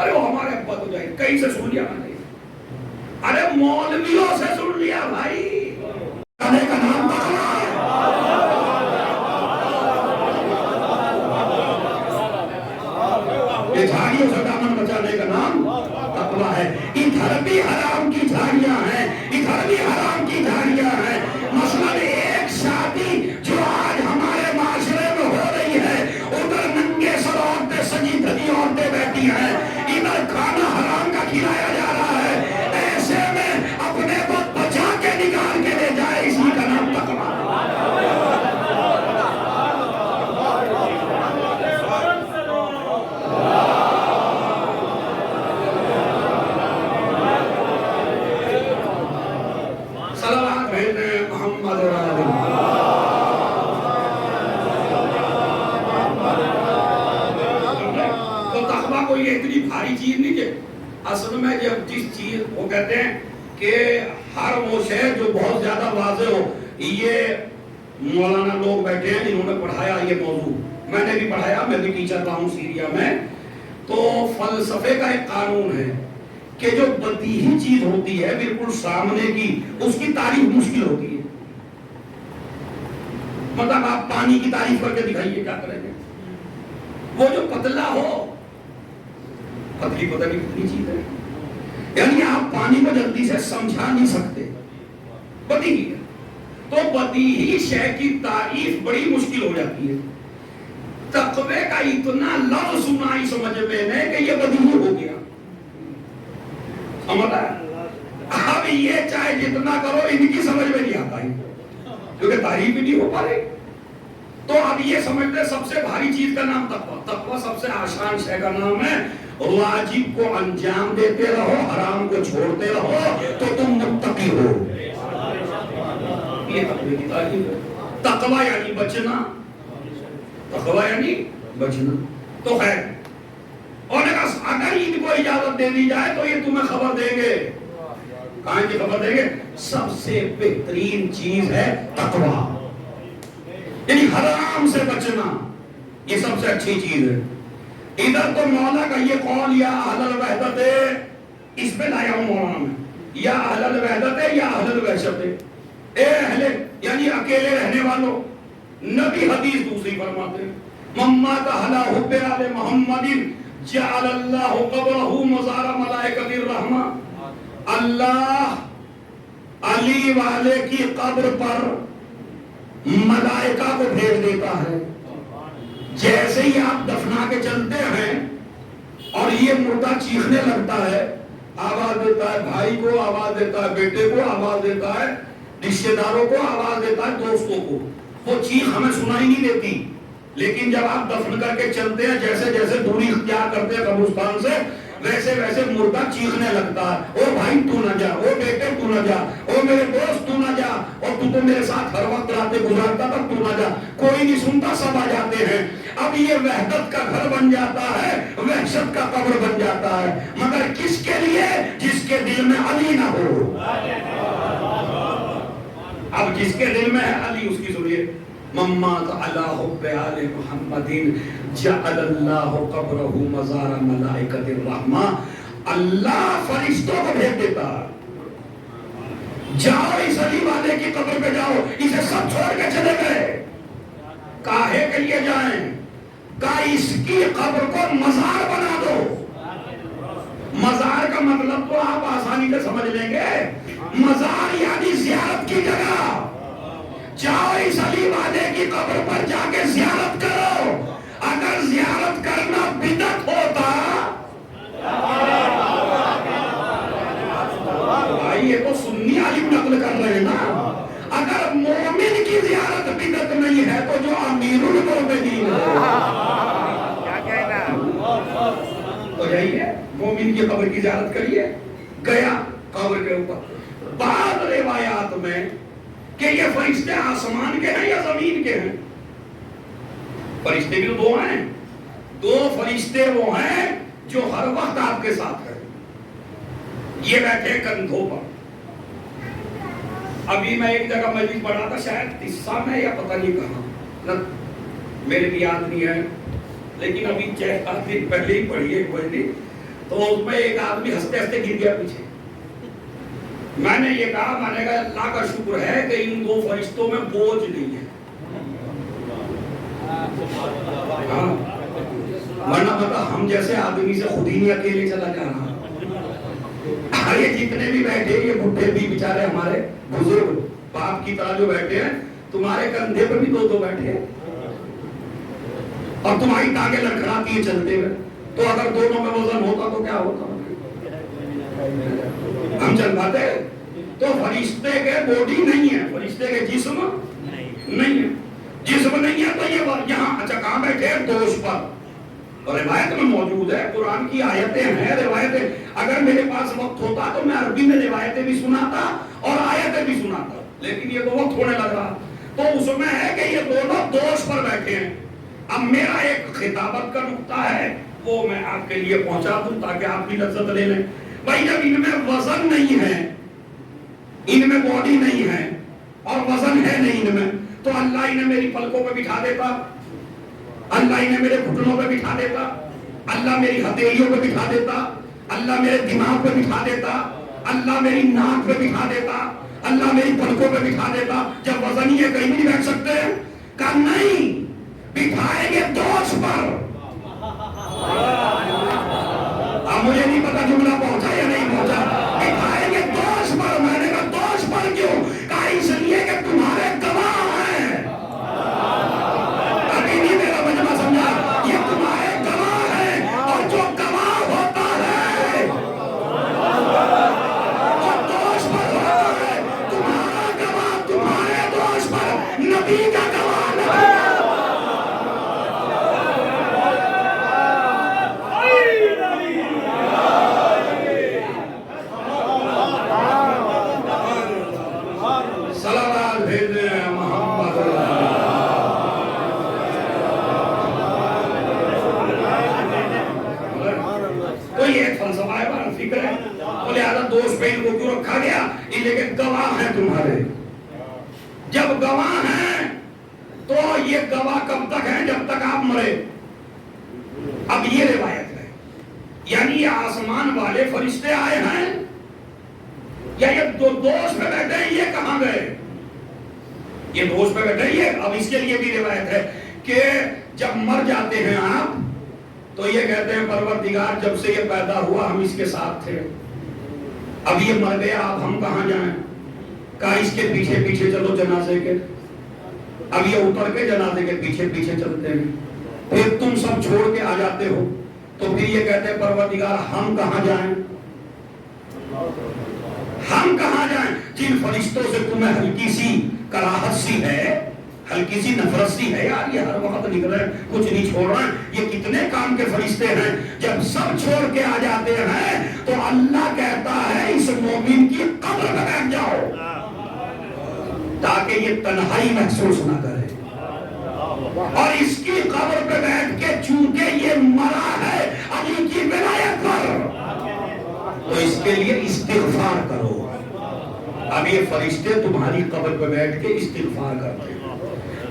ارے وہ ہمارے ابا تو جائے کہیں سے سن لیا میں نے، ارے مولویوں سے سن لیا بھائی، کہنے کا نام تقویٰ ہے۔ یہ جھاڑیوں سے دامن بچانے کا نام تقویٰ ہے۔ ادھر بھی حرام کی جھاڑیاں ہیں، ادھر بھی حرام کی جھاڑیاں ہیں، مثلا ایک شادی جو آج ہمارے معاشرے میں ہو رہی ہے، ادھر ننگے سر عورتیں سجی دھجی عورتیں بیٹھی ہیں، ادھر کھانا حرام کا کھلایا جا رہا ہے، ایسے میں اپنے کو بچا کے نکال کے لے جائے، اسی کا نام تقویٰ ہے۔ چیز نہیں کہ اصل میں جب جس چیز وہ کہتے ہیں کہ ہر وہ شے جو بہت زیادہ واضح ہو، یہ مولانا لوگ بیٹھے ہیں جنہوں نے پڑھایا یہ موضوع، میں نے بھی پڑھایا، میں بھی ٹیچر تھا ہوں سیریا میں، تو فلسفے کا ایک قانون ہے کہ جو بدیہی چیز ہوتی ہے بالکل سامنے کی، اس کی تعریف مشکل ہوتی ہے، مطلب آپ پانی کی تعریف کر کے دکھائیے کیا کریں گے، وہ جو پتلا ہو، پتلی پتہ نہیں کتنی چیز ہے، یعنی آپ پانی کو جلدی سے سمجھا نہیں سکتے، بدیہی ہے، تو بدیہی شے کی تعریف بڑی مشکل ہو جاتی ہے۔ تقوی کا اتنا لفظ سنا ہی سمجھ میں نے کہ یہ بدیہی ہو گیا، سمجھ آیا؟ اب یہ چاہے جتنا کرو ان کی سمجھ میں نہیں آتا ہی، کیونکہ تعریف بھی نہیں ہو پا رہی، تو اب یہ سمجھتے سب سے بھاری چیز کا نام تقویٰ، تقویٰ سب سے آسان شے کا نام ہے، واجب کو انجام دیتے رہو، حرام کو چھوڑتے رہو تو تم متقی ہو، یہ تقوی کی تعریف ہے۔ تقوی یعنی بچنا، تقوی یعنی بچنا، تو خیر، اور اگر ان کو اجازت دے دی جائے تو یہ تمہیں خبر دیں گے، کہاں کی خبر دیں گے؟ سب سے بہترین چیز ہے تقوی، یعنی حرام سے بچنا، یہ سب سے اچھی چیز ہے۔ ادھر تو مولا کا یہ قول یا اہل الوحدت، اس پہ لایا ہوں مولانا میں، یا اہل الوحدت یا اہل الوحشت، اے اہل یعنی اکیلے رہنے والوں، نبی حدیث دوسری فرماتے ہیں، ممات اہلا حب آل محمد جعل اللہ قبرہ مزار ملائکۃ الرحمہ، اللہ علی والے کی قبر پر ملائکہ کو بھیج دیتا ہے، جیسے ہی آپ دفنا کے چلتے ہیں اور یہ مردہ چیخنے لگتا ہے، آواز دیتا ہے بھائی کو، آواز دیتا ہے بیٹے کو، آواز دیتا ہے رشتے داروں کو، آواز دیتا ہے دوستوں کو، وہ چیخ ہمیں سنائی نہیں دیتی، لیکن جب آپ دفن کر کے چلتے ہیں جیسے جیسے دوری اختیار کرتے ہیں قبرستان سے، ویسے ویسے مردہ چیخنے لگتا ہے، او بھائی تو نہ جا، او بیٹے تو نہ جا، او میرے دوست تو نہ جا، اور تو میرے ساتھ ہر وقت راتیں گزارتا تھا تو نہ جا، کوئی نہیں سنتا، سب آ جاتے ہیں۔ اب یہ وحدت کا گھر بن جاتا ہے، وحشت کا قبر بن جاتا ہے، مگر کس کے لیے؟ جس کے دل میں علی نہ ہو۔ اب جس کے دل میں ہے علی، اس کی سنیے، ممات علی حب آل محمد جعل اللہ قبرہ مزار ملائکۃ الرحمہ، اللہ فرشتوں کو بھیج دیتا، جاؤ اس علی والے کی قبر پہ جاؤ، اسے سب چھوڑ کے چلے گئے، کاہے کے لیے جائیں؟ کہا اس کی قبر کو مزار بنا دو۔ مزار کا مطلب تو آپ آسانی سے سمجھ لیں گے، مزار یعنی زیارت کی جگہ، جاؤ اس علی والے کی قبر پر جا کے زیارت کرو۔ اگر زیارت کرنا بدعت ہوتا، بھائی یہ تو سنی عالم نقل کر رہے ہیں نا، اگر مومن کی زیارت بدعت نہیں ہے تو جو امیر المومنین کیا کہنا؟ تو جائیے مومن کی قبر کی زیارت کریے، گیا قبر کے اوپر۔ بعض روایات میں کہ یہ فرشتے آسمان کے ہیں یا زمین کے ہیں، فرشتے بھی دو ہیں، دو فرشتے وہ ہیں جو ہر وقت آپ کے ساتھ ہیں، یہ بیٹھے کندھوں پر۔ ابھی میں ایک جگہ مجلس پڑھا تھا، شاید تسا میں یا پتہ نہیں کہاں، میرے بھی یاد نہیں ہے، لیکن ابھی 4 دن پہلے ہی پڑھی ایک مجلس، تو اس میں ایک آدمی ہنستے ہنستے گر گیا پیچھے۔ میں نے یہ کہا، میں نے کہا اللہ کا شکر ہے کہ ان دو فرشتوں میں بوجھ نہیں ہے، ورنہ پتا ہم جیسے آدمی سے خود ہی نہیں اکیلے چلا جا رہا۔ یہ جتنے بھی بیٹھے، یہ بڈھے بھی بیچارے ہمارے بزرگ باپ کی طرح جو بیٹھے ہیں، تمہارے کندھے پر بھی دو بیٹھے ہیں، اور تمہاری ٹانگیں لڑکھڑاتی ہیں چلتے ہوئے، تو اگر دونوں میں وزن ہوتا تو کیا ہوتا؟ ہم چل پاتے؟ تو فرشتے کے باڈی نہیں ہے، فرشتے کے جسم نہیں ہے، جسم نہیں ہے، تو یہ یہاں اچھا کہاں بیٹھے ہیں؟ دوش پر، روایت میں موجود ہے، قرآن کی آیتیں ہیں، روایتیں، اگر میرے پاس وقت ہوتا تو میں عربی میں روایتیں بھی سناتا اور آیتیں بھی سناتا، لیکن یہ تو وقت ہونے لگ رہا، تو اس میں ہے کہ یہ دونوں دوش پر بیٹھے ہیں۔ اب میرا ایک خطابت کا نقطہ ہے، وہ میں آپ کے لیے پہنچا دوں تاکہ آپ بھی لذت لے لیں۔ بھائی جب ان میں وزن نہیں ہے، ان میں باڈی نہیں ہے اور وزن ہے نہیں ان میں، تو اللہ انہیں میری پلکوں پہ بٹھا دیتا، اللہ انہیں میرے گھٹنوں پہ بٹھا دیتا، اللہ میری ہتھیلیوں پہ بٹھا دیتا، اللہ میرے دماغ پہ بٹھا دیتا، اللہ میری ناک پہ بٹھا دیتا، اللہ میری پلکوں پہ بٹھا دیتا۔ جب وزن ہی ہے کہیں بھی نہیں بیٹھ سکتے؟ کہا نہیں، بٹھائیں گے دوش پر۔ اب مجھے نہیں پتا جملہ پہنچا یا نہیں پہنچا، بٹھائیں گے دوش پر۔ میں نے کہا دوش پر کیوں؟ کہا اس لیے کہ تمہارے گواہ ہیں۔ ابھی نہیں میرا مجمع سمجھا، یہ تمہارے گواہ ہیں، اور جو گواہ ہوتا ہے وہ دوش پر ہوتا ہے۔ تمہارا گواہ تمہارے دوش پر، نبی کا گواہ نہیں۔ دوست پہ ان کو کیوں رکھا گیا؟ لیکن گواہ ہیں تمہارے۔ جب گواہ ہیں تو یہ گواہ کب تک ہیں؟ جب تک آپ مرے۔ اب یہ روایت ہے، یعنی یہ آسمان والے فرشتے آئے ہیں یا یہ دو دوست پہ بیٹھے ہیں، یہ کہاں گئے؟ یہ دوست پہ بیٹھے ہیں۔ اب اس کے لیے بھی روایت ہے کہ جب مر جاتے ہیں آپ تو یہ کہتے ہیں پروردگار جب سے یہ پیدا ہوا ہم اس کے ساتھ تھے، اب یہ مر گیا، اب ہم کہاں جائیں؟ کہا اس کے پیچھے پیچھے چلو جنازے کے۔ اب یہ اتر کے جنازے کے پیچھے پیچھے چلتے ہیں، پھر تم سب چھوڑ کے آ جاتے ہو تو پھر یہ کہتے ہیں پروردگار ہم کہاں جائیں، ہم کہاں جائیں؟ جن فرشتوں سے تمہیں ہلکی سی کراہت سی ہے، ہلکی سی نفرت سی ہے، یار یہ ہر وقت نکل رہے ہیں کچھ نہیں چھوڑ رہے ہیں، یہ کتنے کام کے فرشتے ہیں، جب سب چھوڑ کے آ جاتے ہیں تو اللہ کہتا ہے اس مومن کی قبر میں بیٹھ جاؤ تاکہ یہ تنہائی محسوس نہ کرے، اور اس کی قبر پہ بیٹھ کے چونکہ یہ مرا ہے علی کی ولایت پر تو اس کے لیے استغفار کرو۔ اب یہ فرشتے تمہاری قبر پہ بیٹھ کے استغفار کرتے ہیں،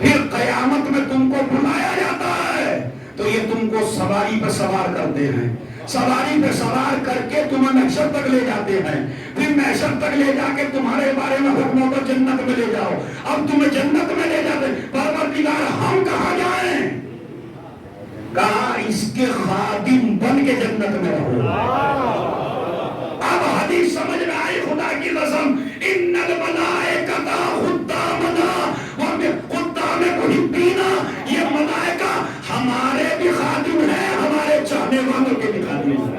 پھر قیامت میں تم کو بلایا جاتا ہے تو یہ تم کو سواری پہ سوار کرتے ہیں، سواری پہ سوار کر کے تمہیں محشر تک لے جاتے ہیں، پھر محشر تک لے جا کے تمہارے بارے میں حکم ہوتا جنت میں لے جاؤ، اب تمہیں جنت میں لے جاتے ہیں، پروردگار ہم کہاں جائیں؟ کہاں اس کے خادم بن کے جنت میں رہو۔ اب حدیث سمجھ میں آئی، خدا کی قسم، ان الملائکۃ خدامنا خدام محبینا، یہ ملائکہ ہمارے بھی خادم ہیں، ہمارے چاہنے والوں کے بھی خادم ہیں۔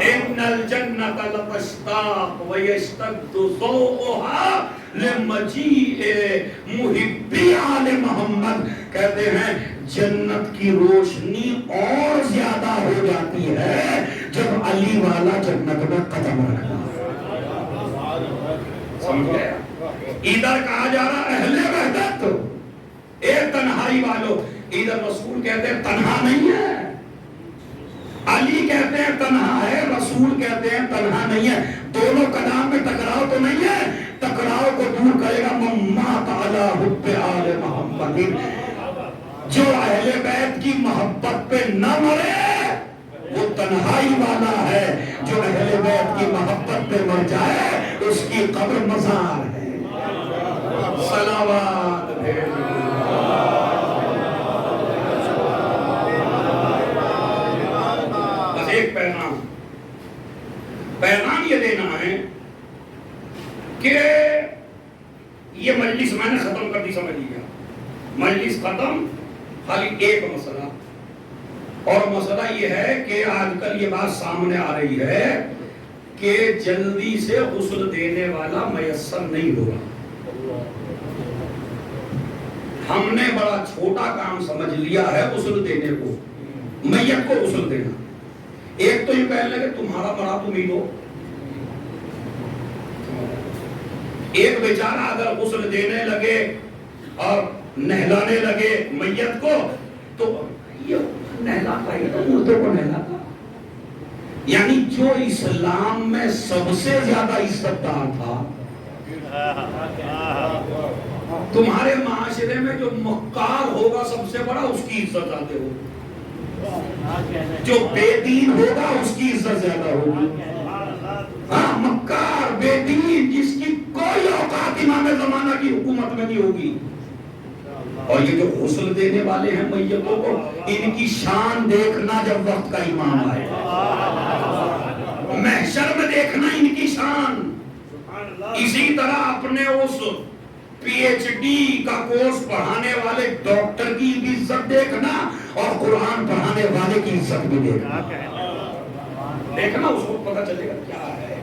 ان الجنۃ لتشتاق ویشتد ذوقها لمجیء محبی آل محمد، کہتے ہیں جنت کی روشنی اور زیادہ ہو جاتی ہے جب علی والا جنت میں قدم رکھنا۔ سمجھ گیا؟ ادھر کہا جا رہا اہل وحدت، اے تنہائی والو، ادھر رسول کہتے ہیں تنہا نہیں ہے، علی کہتے ہیں تنہا ہے، رسول کہتے ہیں تنہا نہیں ہے، دونوں کلام میں ٹکراؤ تو نہیں ہے، ٹکراؤ کو دور کرے گا ممات علی حب آل محمد، جو اہل بیت کی محبت پہ نہ مرے وہ تنہائی والا ہے، جو اہل بیت کی محبت پہ مر جائے اس کی قبر مزار ہے۔ صلوات بس ایک پیغام یہ دینا ہے کہ یہ مجلس میں نے ختم کر دی، سمجھ لیا مجلس ختم، خالی ایک مسئلہ، اور مسئلہ یہ ہے کہ آج کل یہ بات سامنے آ رہی ہے کہ جلدی سے غسل دینے والا میسر نہیں ہوگا۔ ہم نے بڑا چھوٹا کام سمجھ لیا ہے غسل دینے کو، میت کو غسل دینا۔ ایک تو یہ کہنے لگے تمہارا بڑا تم ہی دو، ایک بیچارہ اگر غسل دینے لگے اور نہلانے لگے میت کو تو یہ نہلاتا ہی تو مردوں کو نہلاتا، یعنی جو اسلام میں سب سے زیادہ عزت دار تھا، تمہارے معاشرے میں جو مکار ہوگا سب سے بڑا اس کی عزت زیادہ ہوگی، جو بے دین ہوگا اس کی عزت زیادہ ہوگی۔ ہاں مکار بے دین جس کی کوئی اوقات امام زمانہ کی حکومت میں نہیں ہوگی، اور یہ جو غسل دینے والے ہیں میتوں کو، ان کی شان دیکھنا جب وقت کا امام آئے، محشر میں دیکھنا ان کی شان۔ اسی طرح اپنے اس پی ایچ ڈی کا کورس پڑھانے والے ڈاکٹر کی بھی عزت دیکھنا اور قرآن پڑھانے والے کی عزت بھی دیکھنا، دیکھنا اس کو پتہ چلے گا کیا ہے،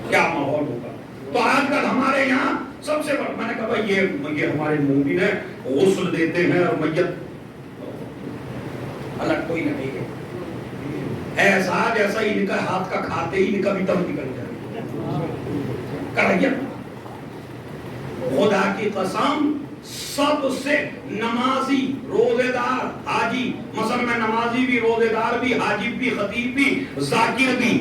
کیا ماحول ہوگا۔ تو آج کل ہمارے یہاں سب سے بڑا، میں نے کہا یہ ہمارے مومن ہیں، غسل دیتے ہیں اور میت الگ کوئی نہیں ہے، ایسا جیسا ان کا ہاتھ کا کھاتے ہی ان کا بھی دم نکل جائے۔ کڑھیت خدا کی قسم سب سے نمازی، روزے دار، حاجی، مثلا میں نمازی بھی، روزے دار بھی، حاجی بھی، خطیب بھی، ذاکر بھی،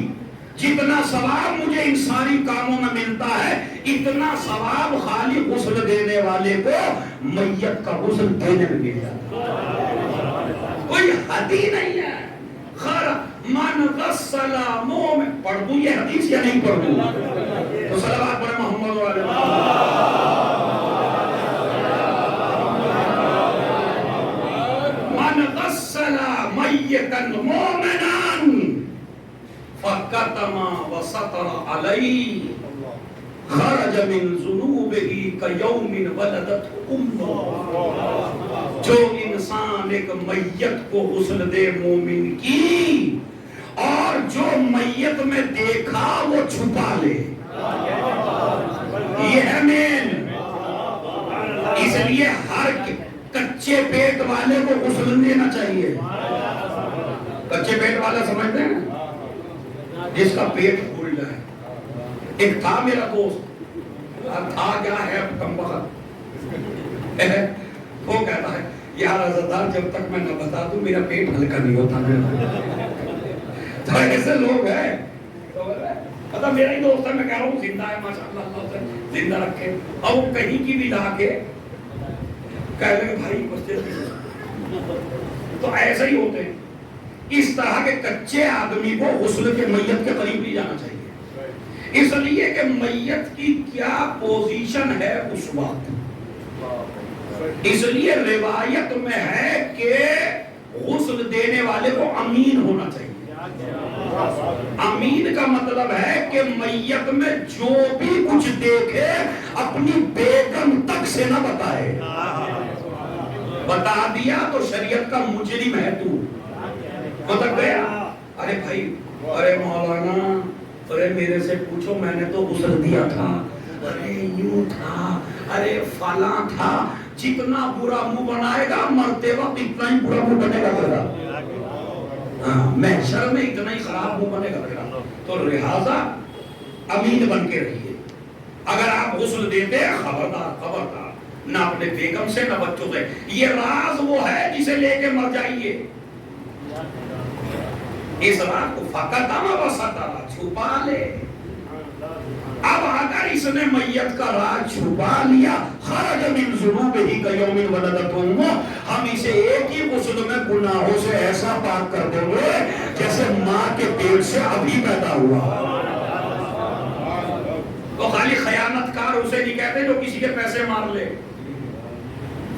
جتنا ثواب مجھے ان ساری کاموں میں ملتا ہے اتنا ثواب خالی غسل دینے والے کو میت کا غسل دینے میں مل جاتا ہے، کوئی حد ہی نہیں ہے۔ خیر من غسل مومن، پڑھ دوں یہ حدیث یا نہیں پڑھ دوں؟ تو صلوات پڑھیں محمد علیہ من غسل میتا مومنا فکتم وسطر علیہ خرج من ذنوبہ کیوم ولدت امہ، جو انسان ایک میت کو غسل دے مومن کی، اور جو میت میں دیکھا وہ چھپا لے، یہ ہے مین۔ اس لیے ہر کچے پیٹ والے کو غسل دینا چاہیے۔ کچے پیٹ والا سمجھتے ہیں، جس کا پیٹ پھول جائے۔ ایک تھا میرا دوست، تھا کیا ہے اب کم وقت، وہ کہتا ہے یار عزتدار جب تک میں نہ بتا دوں میرا پیٹ ہلکا نہیں ہوتا۔ تو ایسے لوگ ہیں، پتہ میرا ہی دوست ہے، میں کہہ رہا ہوں زندہ ہے ماشاءاللہ، اللہ سے زندہ رکھے، اور وہ کہیں کی بھی جا کے کہہ لیں بھائی بس تو ایسے ہی ہوتے ہیں۔ اس طرح کے کچے آدمی کو غسل کے میت کے قریب نہیں جانا چاہیے، اس لیے کہ میت کی کیا پوزیشن ہے اس وقت۔ اس لیے روایت میں ہے کہ غسل دینے والے کو امین ہونا چاہیے۔ امین کا مطلب ہے کہ میت میں جو بھی کچھ دیکھے اپنی بیگم تک سے نہ بتائے، بتا دیا تو شریعت کا مجرم ہے تو، مطلب گیا ارے بھائی ارے مولانا ارے میرے سے پوچھو میں نے تو غسل دیا تھا، ارے یوں تھا، ارے فلاں تھا۔ جتنا برا منہ بنائے گا مرتے وقت اتنا ہی برا منہ بنے گا تیرا، محشر میں اتنا ہی خراب منہ بنے گا تیرا۔ تو لہذا امین بن کے رہیے۔ اگر آپ غسل دیتے ہیں خبردار خبردار، نہ اپنے بیگم سے نہ بچوں سے۔ یہ راز وہ ہے جسے لے کے مر جائیے، اس راز کو فقط چھپا لے۔ اب اگر اس نے میت کا راز چھپا لیا، خرج من ذنوبہ کیوم ولدتہ امہ، ہم اسے ایک ہی غسل میں گناہوں سے ایسا پاک کر دیں گے جیسے ماں کے پیٹ سے ابھی پیدا ہوا۔ تو خالی خیانت کار اسے نہیں کہتے جو کسی کے پیسے مار لے،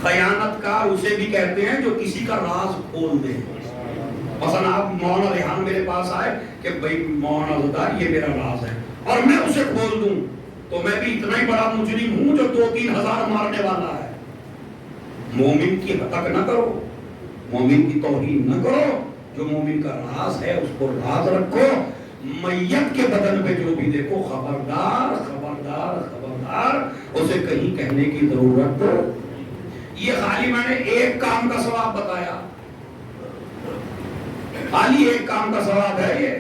خیانت کار اسے بھی کہتے ہیں جو کسی کا راز کھول دے۔ مثلا آپ مولانا ریحان میرے پاس آئے کہ بھائی مولانا عزتدار یہ میرا راز ہے، اور میں اسے کھول دوں تو میں بھی اتنا ہی بڑا مجرم ہوں جو 2-3 ہزار مارنے والا ہے۔ مومن کی حقق نہ کرو، مومن کی توہین نہ کرو، جو مومن کا راز ہے اس کو راز رکھو۔ میت کے بدن پہ جو بھی دیکھو خبردار خبردار خبردار اسے کہیں کہنے کی ضرورت۔ یہ خالی میں نے ایک کام کا ثواب بتایا، خالی ایک کام کا ثواب ہے یہ،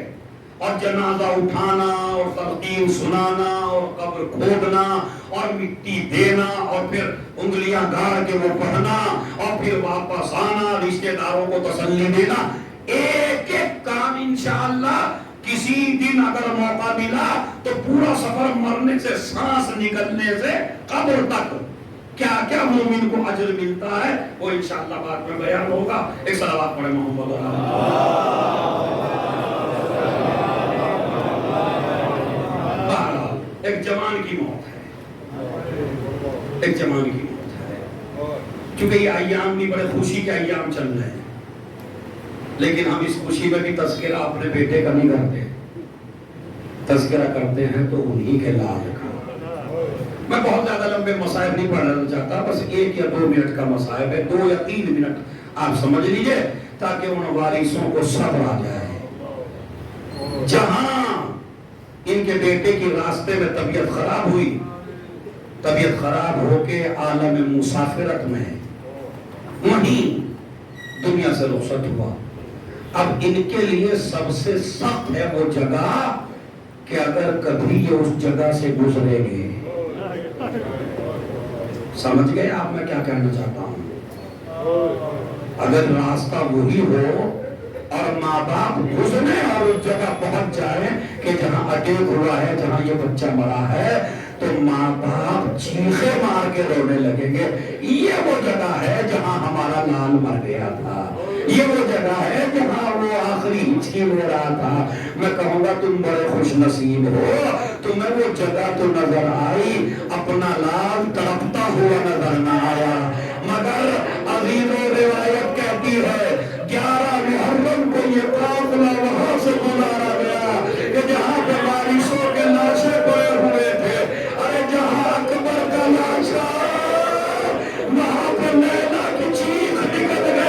اور جنازہ اٹھانا اور تلقین سنانا اور قبر کھودنا اور مٹی دینا اور پھر انگلیاں گاڑ کے وہ پڑھنا اور پھر واپس آنا، رشتہ داروں کو تسلی دینا، ایک ایک کام انشاءاللہ کسی دن اگر موقع ملا تو پورا سفر مرنے سے سانس نکلنے سے قبر تک کیا کیا مومن کو اجر ملتا ہے وہ انشاءاللہ بعد میں بیان ہوگا۔ ایک صلوات پڑھیں محمد ایک جوان کی موت ہے، ایک جوان کی موت ہے، چونکہ یہ ایام بھی بڑے خوشی کے ایام چل رہے ہیں، لیکن ہم اس خوشی میں بھی تذکرہ اپنے بیٹے کا نہیں کرتے، تذکرہ کرتے ہیں تو انہی کے لال کا۔ میں بہت زیادہ لمبے مسائب نہیں پڑھنا چاہتا، بس 1 یا 2 منٹ کا مسائب ہے، 2 یا 3 منٹ آپ سمجھ لیجئے تاکہ ان وارثوں کو صبر آ جائے۔ جہاں ان کے بیٹے کی راستے میں طبیعت خراب ہوئی، طبیعت خراب ہو کے عالم مسافرت میں وہیں دنیا سے رخصت ہوا۔ اب ان کے لیے سب سے سخت ہے وہ جگہ کہ اگر کبھی یہ اس جگہ سے گزرے گے، سمجھ گئے آپ میں کیا کہنا چاہتا ہوں؟ اگر راستہ وہی ہو اور ماں باپ گزرے اور اس جگہ پہنچ جائے کہ جہاں اٹیک ہوا ہے، جہاں یہ بچہ مرا ہے، تو ماں باپ چیخے مار کے رونے لگیں گے، یہ وہ جگہ ہے جہاں ہمارا لال مر گیا تھا، یہ وہ جگہ ہے جہاں وہ آخری ہچکی لے رہا تھا۔ میں کہوں گا تم بڑے خوش نصیب ہو، تمہیں وہ جگہ تو نظر آئی، اپنا لال تڑپتا ہوا نظر نہ آیا۔ مگر عزیزوں روایت کہتی ہے 11 محرم کو یہ قافلہ وہاں سے گزارا گیا کہ جہاں پہ وارثوں کے لاشیں پڑے ہوئے تھے، ارے جہاں اکبر کا لاش وہاں پہ لیلا کی چیخ نکل گئی۔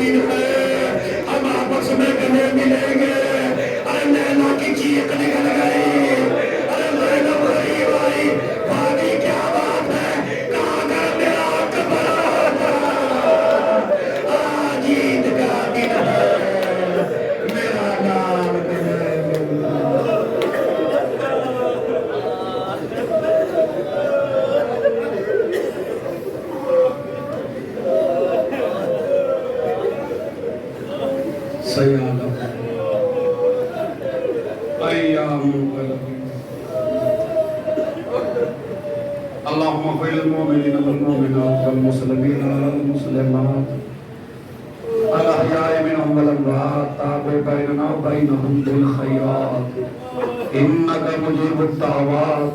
دن ہے، ہم آپس میں گلے ملیں گے. ارے نینا کی چیخ نکل گئی، ارے زینب غریب آئی، بھابھی کیا بات ہے، کہاں گھر میرا اکبر آج عید کا دن ہے، میرا نام ہے اللہ. سیادہ ایام القلب اللهم اغفر للمؤمنين والمؤمنات والمسلمين والمسلمات الأحياء منهم والأموات تابع بيننا وبينهم بالخيرات إنك مجيب الدعوات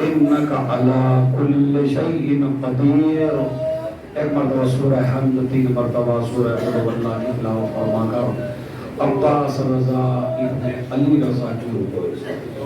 إنك على كل شيء قدير. ایک مرتبہ سورہ حمد، 3 مرتبہ سورہ قل واللہ کی تلاوت فرما کر عباس رضا ابن علی رضا کی روح کو